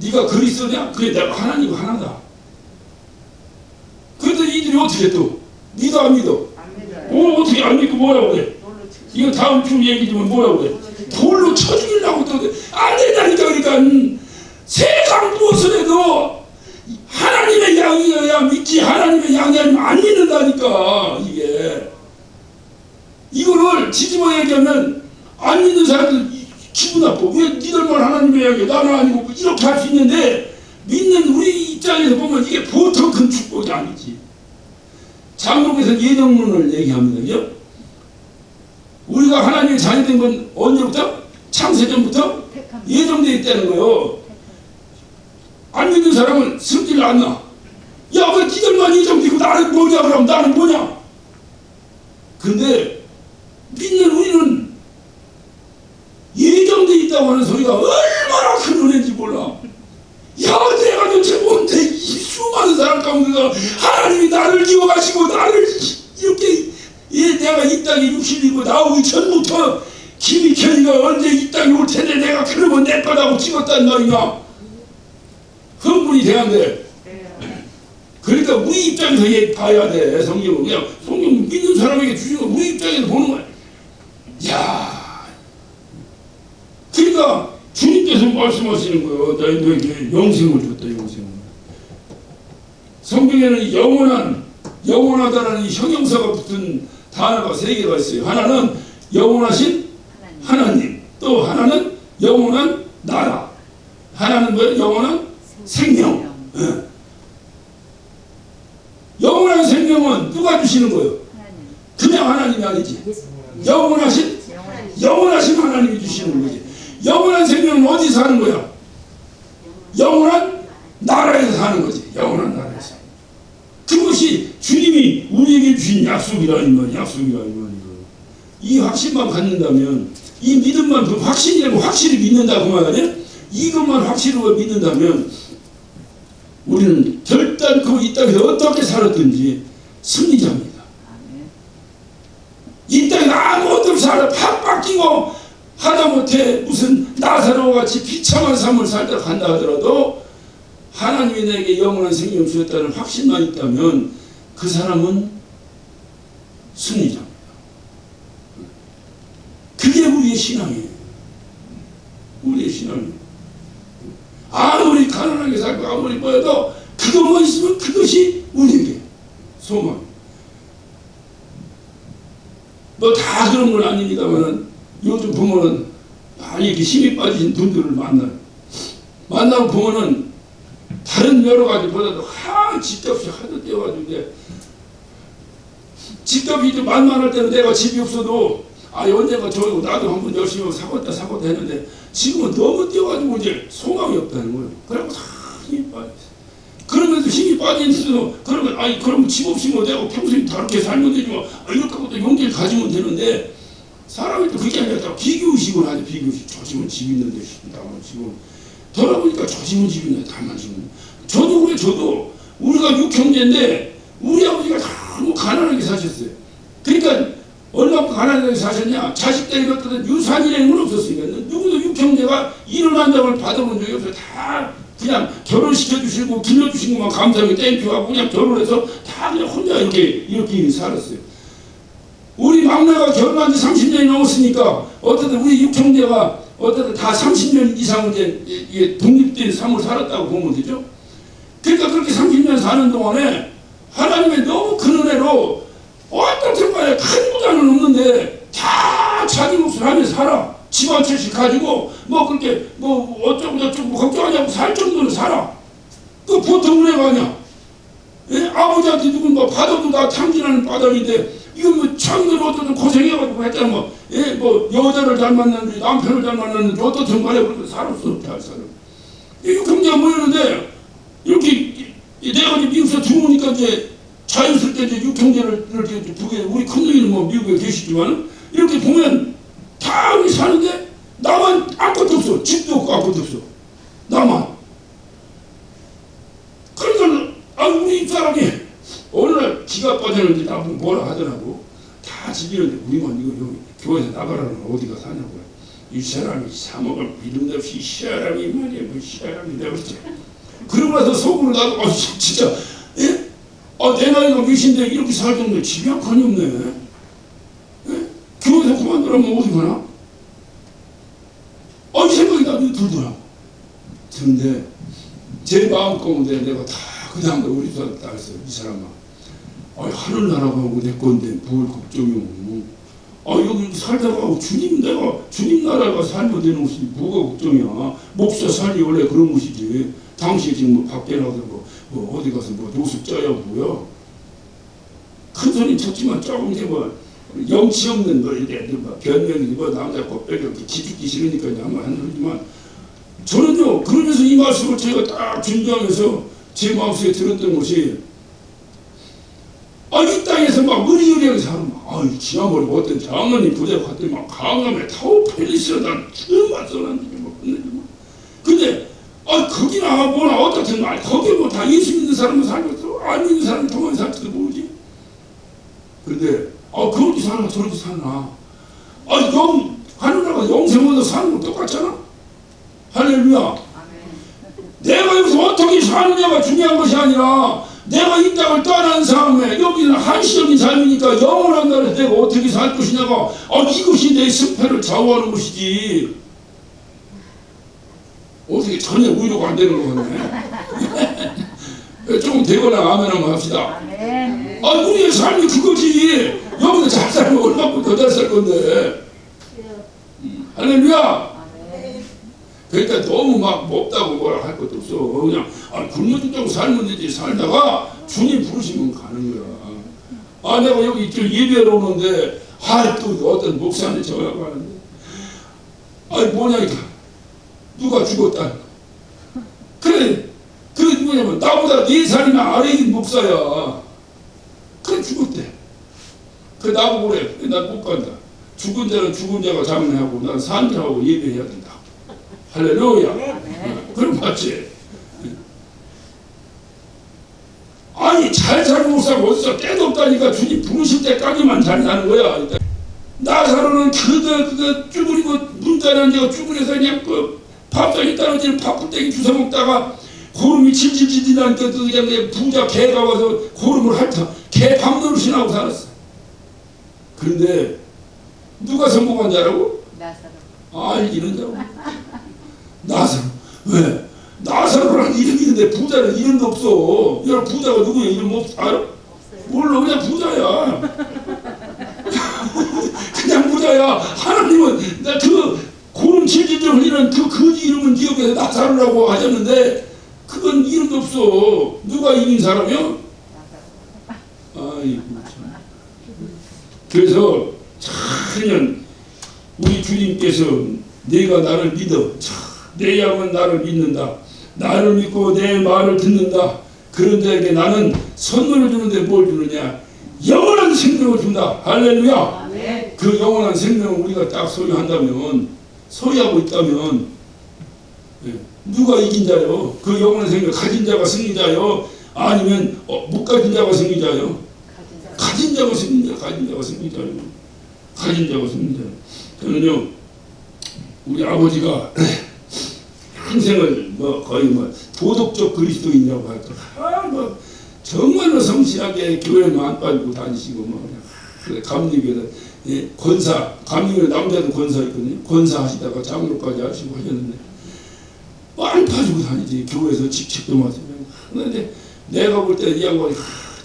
네가 그리스도냐? 그래 내가 하나님 하나다. 그런데 이들이 어떻게 또 믿어 안 믿어? 어떻게 안 믿고 뭐라고 그래? 이거 다음 주 얘기지만 뭐라고 그래? 돌로 쳐 죽이려고 또 안 된다니까. 그러니까 세상 무엇을 해도 하나님의 양이어야 믿지 하나님의 양이 아니면 안 믿는다니까. 이거를 뒤집어 얘기하면 안 믿는 사람들 기분 나빠. 왜 니들만 하나님의 양이야 나는 아니고 이렇게 할 수 있는데 믿는 우리 입장에서 보면 이게 보통 큰 축복이 아니지. 장로교에서 예정론을 얘기합니다. 우리가 하나님의 자녀된 건 언제부터? 창세전부터 예정되어 있다는 거예요. 안 믿는 사람은 승질 안 나. 야, 왜 니들만 예정되고 나는 뭐냐 그럼 나는 뭐냐? 근데 믿는 우리는 예정되어 있다고 하는 소리가 얼마나 큰 은혜인지 몰라. 야, 내가 도대체 뭔데 이 수많은 사람 가운데서 하나님이 나를 기억하시고 나를 이렇게 내가 이 땅에 육신이고 나오기 전부터 김익현이가 언제 이 땅에 올 텐데 내가 그러면 내 거라고 찍었단 말이냐. 흥분이 돼야돼. 그러니까 우리 입장에서 봐야 돼. 성경은 그냥 성경 믿는 사람에게 주신 거 우리 입장에서 보는 거야. 야, 그러니까 주님께서 말씀하시는 거예요. 너에게 영생을 줬다. 영생을. 성경에는 영원하다라는 형용사가 붙은 단어가 3개가 있어요. 하나는 영원하신 하나님, 또 하나는 영원한 나라, 하나는 뭐예요? 영원한 생명. 영원한 생명은 누가 주시는 거예요? 그냥 하나님이 아니지. 영원하신 하나님이 주시는 거지. 영원한 생명은 어디 사는 거야? 영원한 나라에서 사는 거지. 영원한 나라에서. 그것이 주님이 우리에게 주신 약속이라는 말이야. 이 확신만 갖는다면, 이 믿음만 그 확신이라고 확실히 믿는다 그 말 아니야? 이것만 확실히 믿는다면 우리는 절대 않고 이 땅에서 어떻게 살았든지 승리자입니다. 이 땅에 아무것도 없이 살아 팍 빡기고 하다못해 무슨 나사로와 같이 비참한 삶을 살다 간다 하더라도 하나님이 내게 영원한 생명을 주셨다는 확신만 있다면 그 사람은 승리자입니다. 그게 우리의 신앙이에요. 우리의 신앙이에요. 아무리 가난하게 살고 아무리 뭐해도 그것만 있으면 그것이 우리에게 소망. 뭐 다 그런 건 아닙니다만은 요즘 보면은 많이 이렇게 힘이 빠진 분들을 만나고 보면은 다른 여러 가지보다도 집값이 하도 뛰어가지고 집값이 좀 만만할 때는 내가 집이 없어도 언젠가 나도 한번 열심히 사겠다 했는데 지금은 너무 뛰어가지고 이제 소망이 없다는 거예요. 그래갖고 다 힘이 빠졌어요. 그러면서 힘이 빠지는데도 그러면 그럼 집 없이 뭐 내가 평생 다르게 살면 되지 뭐 이렇게 하고 또 용기를 가지면 되는데 사람이 또 그게 아니라 비교의식을 하죠. 비교의식. 저 집은 집 있는데 나만 지금 돌아보니까 저 집은 집 있는데 다만 지금 저도 그래. 저도 우리가 6형제인데 우리 아버지가 너무 가난하게 사셨어요. 그러니까 얼마나 가난하게 사셨냐. 자식들이 어떤 유산이라는 건 없었으니까 누구도 6형제가 일을 한 장을 받아본 적이 없어요. 다 그냥 결혼시켜주시고 길러주신 것만 감사하게 땡큐하고 그냥 결혼해서 다 그냥 혼자 이렇게 살았어요. 우리 막내가 결혼한 지 30년이 넘었으니까 어쨌든 우리 6형제가 어쨌든 다 30년 이상은 이제 독립된 삶을 살았다고 보면 되죠. 그러니까 그렇게 30년 사는 동안에 하나님의 너무 큰 은혜로 어떻든 간에 큰 부자는 없는데 다 자기 몫을 하면서 살아. 집 한 채씩 가지고 뭐 그렇게 뭐 어쩌고 저쩌고 뭐 걱정하냐고 살 정도는 살아. 그 보통 은혜가 아니야. 예? 아버지한테 누군 뭐 받아도 다 탕진하는 바닥인데 이거 뭐 자기들 어떻든 고생해가지고 했잖아. 뭐 여자를 잘 만났는지 남편을 잘 만났는지 어떻든 간에 그렇게 살았어. 잘 살아. 이 경제가 모였는데 이렇게 내가 이제 미국에서 들어오니까 이제 자연스럽게 이제 6형제를 이렇게 두게 우리 큰누이는 뭐 미국에 계시지만 이렇게 보면 다 우리 사는데 나만 아무것도 없어. 집도 없고 아무것도 없어. 나만. 그러니까 우리 집사람이 어느 날 기가 빠졌는지 나보고 뭐라 하더라고. 다 집이는데 우리만 이거 여기 교회에서 나가라는 어디가 사냐고. 이 사람이 사먹을 믿음도 없이 이 사람이 말이야 뭐 사람이 내가 그랬지. 그러고 나서 속으로 나도 진짜 예? 내 나이가 몇인데 이렇게 살 정도에 집이 한 칸이 없네. 예? 교회에서 그만두라면 어디 가나? 이 생각이 나도 들더라고. 그런데 제 마음 가운데 내가 다 그 다음에 우리 집사람 다 했어요. 이 사람아. 하늘나라가 내 건데 뭘 걱정이오. 여기 살다가 내가 주님 나라가 살면 되는 것이지 뭐가 걱정이야. 목사 살이 원래 그런 것이지. 당시 지금 뭐 밖에 나가서 뭐 어디 가서 뭐 노숙 짜야 뭐야. 큰 소리 쳤지만 조금 이제 뭐 영치 없는 뭐 이렇게 뭐 변명이 뭐 남자 곱빼기 이렇게 기죽기 싫으니까 아마 안 그러지만 저는요 그러면서 이 말씀을 제가 딱 준비하면서 제 마음속에 들었던 것이 이 땅에서 막 의리의리하게 살면 지난번에 어떤 장로님 부대가 갔더니 막 강남에 타워 팰리스를 난 처음 봤어놨는데 뭐 근데 거기나 뭐나 어떻든 말 거기 뭐 다 예수 믿는 사람은 살고 있어 안 믿는 사람은 도망이 살지도 모르지. 근데 그렇게 사나 저렇게 사나 하늘나라가 영생으로 사는 건 똑같잖아. 할렐루야. 내가 여기서 어떻게 사느냐가 중요한 것이 아니라 내가 이 땅을 떠난 다음에 여기는 한시적인 삶이니까 영원한 날에 내가 어떻게 살 것이냐가 이것이 내 승패를 좌우하는 것이지. 어떻게 전혀 위로가 안 되는 거 같네. 조금 되거나 아멘 한번 합시다. 우리의 삶이 그거지. 여기서 잘 살면 얼마나 더 잘 살 건데. 할렐루야. 그러니까 너무 막 없다고 뭐라 할 것도 없어. 그냥 굶어 죽자고 살면 되지. 살다가 주님 부르시면 가는 거야. 내가 여기 예배하러 오는데 또 어떤 목사한테 전화가 하는데 뭐냐 이거 누가 죽었다. 그래 그게 누구냐면 나보다 4살이나 아래인 목사야. 그래 죽었대. 그래 나보고 그래 난 못 간다. 죽은 자는 죽은 자가 장례하고 난 산 자하고 예배해야 된다. 할렐루야. 그럼 맞지. 목사가 어디서 때도 없다니까 주님 부르실 때까지만 잔다는 거야. 나사로는 그거 쭈그리고 문간에 앉아가 쭈그려서 그냥 그 밥상에 떨어지는 밥풀떼기 주워 먹다가 고름이 질질질 나니까 그냥 부자 개가 와서 고름을 핥아 개 밥노릇이나 하고 살았어. 그런데 누가 성공한 자라고? 나사로. 알기는 자고. 나사로. 왜? 나사로라는 이름이 있는데 부자는 이름도 없어. 여러분 부자가 누구야? 이름 없어? 알아? 없어요. 몰라. 그냥 부자야. 그냥 부자야. 하나님은 나 그 고름 질질질 흘리는 그 거지 이름은 기억해서 나사로라고 하셨는데 그건 이름도 없어. 누가 이긴 사람이요? 아이고 참. 그래서 참 우리 주님께서 내가 나를 믿어. 내 양은 나를 믿는다. 나를 믿고 내 말을 듣는다. 그런 자에게 나는 선물을 주는데 뭘 주느냐? 영원한 생명을 준다. 할렐루야. 네. 그 영원한 생명을 우리가 딱 소유한다면, 소유하고 있다면 누가 이긴 자요? 그 영원한 생명 가진 자가 승리자요? 아니면 못 가진 자가 승리자요? 가진 자가 승리자. 가진 자가 승리자요. 가진 자가 승리자요. 저는요 우리 아버지가 평생을 거의 도덕적 그리스도인이라고 할까. 정말로 성실하게 교회만 안 빠지고 다니시고 감리교회 권사, 감리교회 남자도 권사 있거든요. 권사 하시다가 장로까지 하시고 하셨는데 안 빠지고 다니지. 교회에서 직책도 맡으면. 그런데 내가 볼 때 이 양반이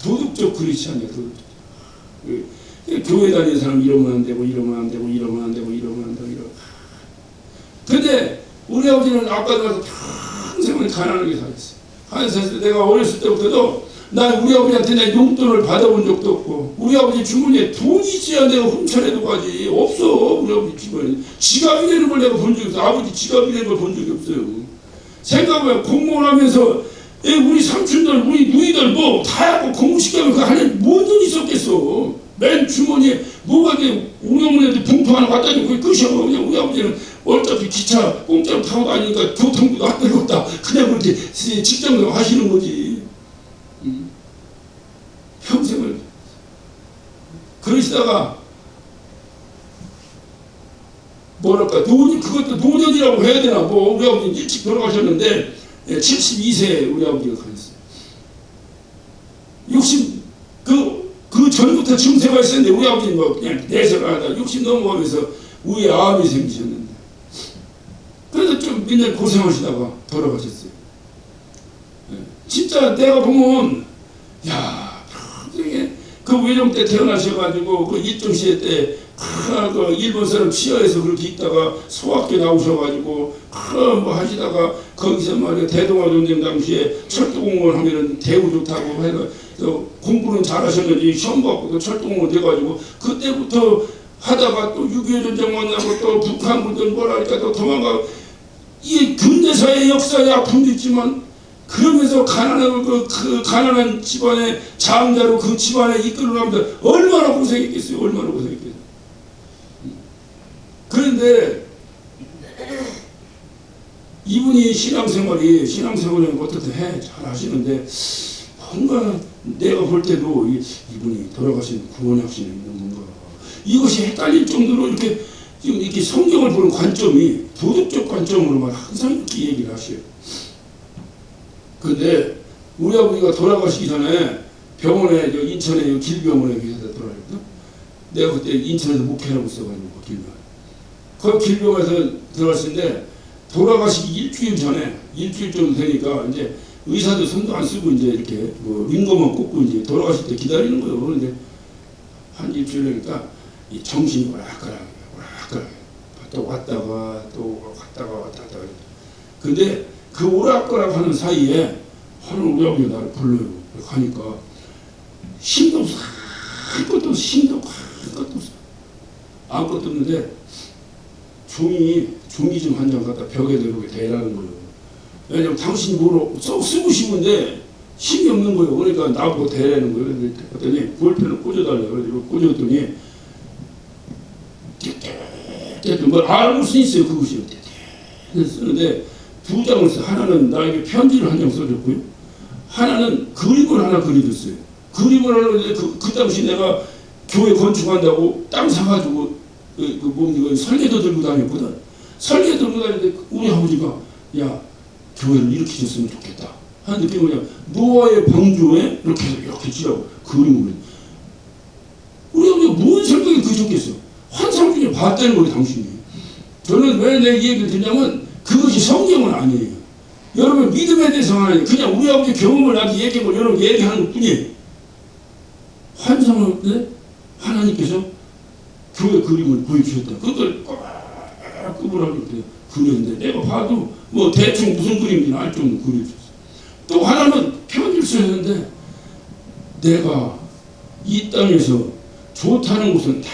도덕적 그리스도인이야. 교회 다니는 사람 이러면 안 되고 이러면 안 되고 이러면 안 되고 이러면 안 되고 이러면. 근데 우리 아버지는 아빠도 와서 평생을 가난하게 살았어요. 가난해서 내가 어렸을 때부터도 난 우리 아버지한테 내 용돈을 받아본 적도 없고 우리 아버지 주머니에 돈이 있어야 내가 훔쳐내도 가지. 없어. 우리 아버지 주머니에 지갑이라는 걸 내가 본 적이 없어. 아버지 지갑이라는 걸 본 적이 없어요. 생각해보면 공무원 하면서 우리 삼촌들 우리 누이들 뭐 다 하고 공부시키면 그 안에 뭔 돈이 있었겠어. 맨 주머니에 뭐가 이게 우리 어머니한테 봉투 하나 갖다 주고 그게 끝이야. 그냥 우리 아버지는 어차피 기차 공짜로 타고 다니니까 교통비도 안 들었다. 그냥 그렇게 직장도 하시는 거지. 평생을 그러시다가 뭐랄까 그것도 노년이라고 해야 되나. 우리 아버지 일찍 돌아가셨는데 72세 우리 아버지가 가셨어요. 60 그 전부터 증세가 있었는데 우리 아버지는 그냥 내세가 하다 60 넘어가면서 우리 암이 생기셨는데 그래서 좀 몇 년 고생하시다가 돌아가셨어요. 진짜 내가 보면 평생에 그 외령 때 태어나셔가지고 그 일정시대 때 그 일본 사람 치하에서 그렇게 있다가 소학교 나오셔가지고 뭐 하시다가 거기서 말이야 대동아 전쟁 당시에 철도공무원 하면은 대우 좋다고 해서 공부는 잘하셨는지 시험 받고도 철도공무원 돼가지고 그때부터 하다가 또 6.25 전쟁 만나고 또 북한군들 뭐라니까 또 도망가고 이게 근대사의 역사의 아픔도 있지만 그러면서 그 가난한 집안의 장자로 그 집안에 이끌어가면서 얼마나 고생했겠어요. 얼마나 고생했겠어요. 그런데 이분이 신앙생활을 어떻게 잘 하시는데 뭔가 내가 볼 때도 이분이 돌아가신 구원혁신이 있는 건가 이것이 헷갈릴 정도로 이렇게 지금 이렇게 성경을 보는 관점이 도덕적 관점으로만 항상 이렇게 얘기를 하셔요. 그런데 우리 아버지가 돌아가시기 전에 병원에 인천에 길병원에 계셔서 돌아가셨거든. 내가 그때 인천에서 목회하고 있어가지고 그 길병원. 그 길병원에서 들어갔는데 돌아가시기 일주일 정도 되니까 이제 의사도 손도 안 쓰고 이제 이렇게 링거만 꽂고 이제 돌아가실 때 기다리는 거예요. 그런데 한 일주일 되니까 이 정신이 오락가락 또 왔다가 또 갔다가. 근데 그 오락가락 하는 사이에 우리 아버지가 나를 불러요. 가니까 힘도 없어. 아무것도 없어. 힘도 없고 아무것도 없어. 아무것도 없는데 종이 좀 한 장 갖다 벽에 이렇게 대라는 거예요. 왜냐면 당신이 쓰고 싶은데 힘이 없는 거예요. 그러니까 나보고 대라는 거예요. 그랬더니 볼펜을 꽂아달래요. 그래서 꽂았더니 뭘 알고 수 있어요. 그것이 쓰는데 두 장을 써. 하나는 나에게 편지를 한 장 써줬고요. 하나는 그림을 하나 그려줬어요. 그림을 하려는데 그 당시 내가 교회 건축한다고 땅 사가지고 설계도 들고 다녔거든. 설계 들고 다니는데 우리 아버지가 야 교회를 이렇게 지었으면 좋겠다 하는 느낌이 뭐냐, 노아의 방주에 이렇게 지라고 그림을. 우리 아버지가 뭔 생각이 그셨겠어. 환상 중에 봤다는 거예요 당신이. 저는 왜 내 얘기를 듣냐면 그것이 성경은 아니에요. 여러분 믿음에 대해서는 아니에요. 그냥 우리 아버지 경험을 나한테 얘기하고 여러분 얘기하는 것 뿐이에요. 환상을 때 하나님께서 교회 그림을 보여주셨다. 그걸 꽉 구분하게 그렸는데 내가 봐도 뭐 대충 무슨 그림인지 알 정도로 그려줬어. 또 하나는 편지를 쓰였는데 내가 이 땅에서 좋다는 곳은 다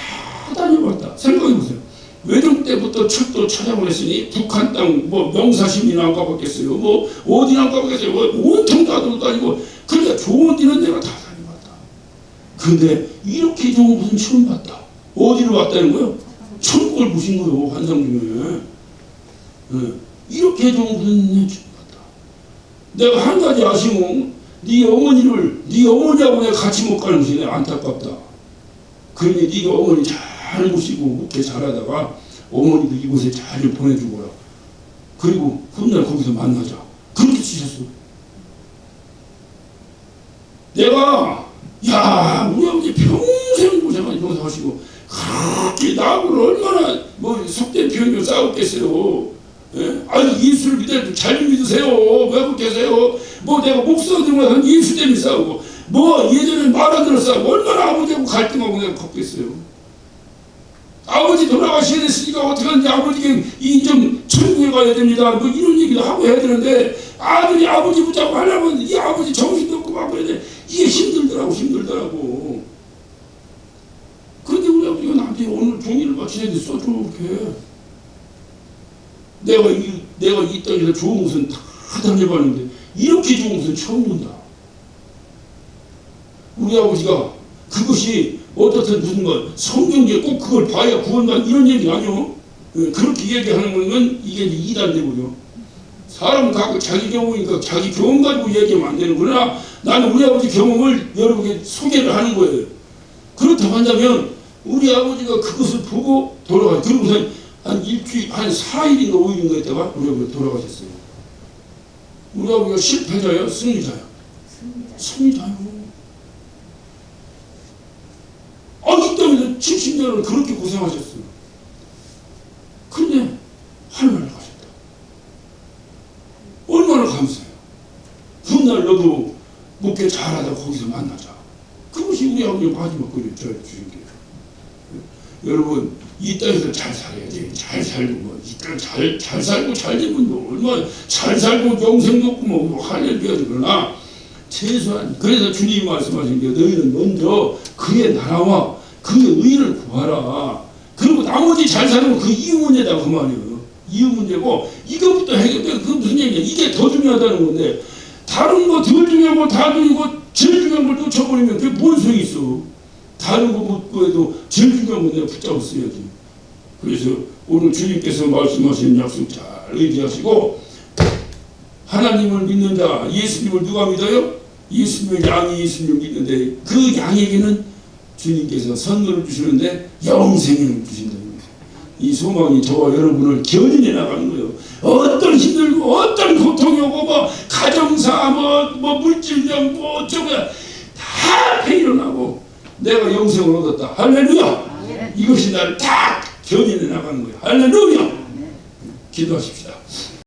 다녀봤다. 생각해보세요. 외정 때부터 철도 찾아고 했으니 북한 땅 뭐 명사심이나 안 가봤겠어요. 뭐 어디나 안 가봤겠어요. 뭐 온통 다 돌아다니고 그러니까 좋은 데는 내가 다 다녀봤다. 근데 이렇게 좋은 곳은 처음 봤다. 어디로 왔다는 거예요? 천국을 보신 거예요. 환상 중에. 이렇게 좋은 곳은 처음 봤다. 내가 한 가지 아쉬운 네 어머니하고 내가 같이 못 가는 것이 내가 안타깝다. 그러니 네가 어머니 잘 모시고 묵게 잘하다가 어머니도 이곳에 잘 보내주거라. 그리고 훗날 거기서 만나자. 그렇게 주셨어. 내가 야 우리 아버지 평생 고생하시고 그렇게 나하고는 얼마나 뭐 속된 표현으로 싸웠겠어요. 예? 아니 예수를 믿어도 잘 믿으세요. 왜 그렇게 하세요? 뭐 내가 목사 들어가서 예수 때문에 싸우고 뭐 예전에 말 안 들어 싸우고 얼마나 아버지하고 갈등하고 내가 걷겠어요. 아버지 돌아가셔야 됐으니까 어떻게 하는지 아버지가 좀 천국에 가야 됩니다. 뭐 이런 얘기도 하고 해야 되는데 아들이 아버지 붙잡고 하려면 이 아버지 정신도 없고 막 그래야 돼. 이게 힘들더라고. 그런데 우리 아버지가 나한테 오늘 종이를 바치는데 써줘 이렇게. 내가 이 땅에서 좋은 곳은 다 다녀봤는데 이렇게 좋은 곳은 처음 본다. 우리 아버지가 그것이 어떻든 무슨 것 성경에 꼭 그걸 봐야 구원만 이런 얘기 아니요. 그렇게 얘기하는 거는 이게 이단되고요. 사람은 갖고 자기 경험이니까 자기 경험 가지고 얘기하면 안 되는구나. 나는 우리 아버지 경험을 여러분에게 소개를 하는 거예요. 그렇다고 한다면 우리 아버지가 그것을 보고 돌아가요. 그러고서 한 일주일, 한 4일인가 5일인가 있다가 우리 아버지가 돌아가셨어요. 우리 아버지가 실패자예요? 승리자예요? 승리자예요. 이 땅에서 70년을 그렇게 고생하셨어요. 근데 하늘나라 가셨다. 얼마나 감사해요. 훗날 너도 목회 잘하다 거기서 만나자. 그것이 우리 아버지 마지막 거를 주신 게. 여러분 이 땅에서 잘 살아야 돼. 잘 살고 뭐 이 땅 잘 살고 잘 되면 뭐 얼마나 잘 살고 영생도 없고 뭐 할렐루야. 그러나 최소한 그래서 주님이 말씀하신 게 너희는 먼저 그의 나라와 그의 의를 구하라. 그리고 나머지 잘 살면 그 이유 문제다 그 말이에요. 이유 문제고 이것부터 해결돼. 그 무슨 얘기야? 이게 더 중요하다는 건데 다른 거 덜 중요한 거 다 드리고 제일 중요한 걸 놓쳐버리면 그게 뭔 소용이 있어. 다른 거 못 구해도 제일 중요한 건 내가 붙잡고 써야지. 그래서 오늘 주님께서 말씀하신 약속 잘 의지하시고 하나님을 믿는 자 예수님을 누가 믿어요? 예수님을 양이 예수님을 믿는데 그 양에게는 주님께서 선물을 주시는데 영생을 주신다. 이 소망이 저와 여러분을 견인해 나가는 거예요. 어떤 힘들고 어떤 고통이 오고 뭐 가정사 뭐 물질병 뭐 어쩌고 다 패일어나고 내가 영생을 얻었다. 할렐루야. 이것이 나를 다 견인해 나가는 거예요. 할렐루야. 기도하십시다.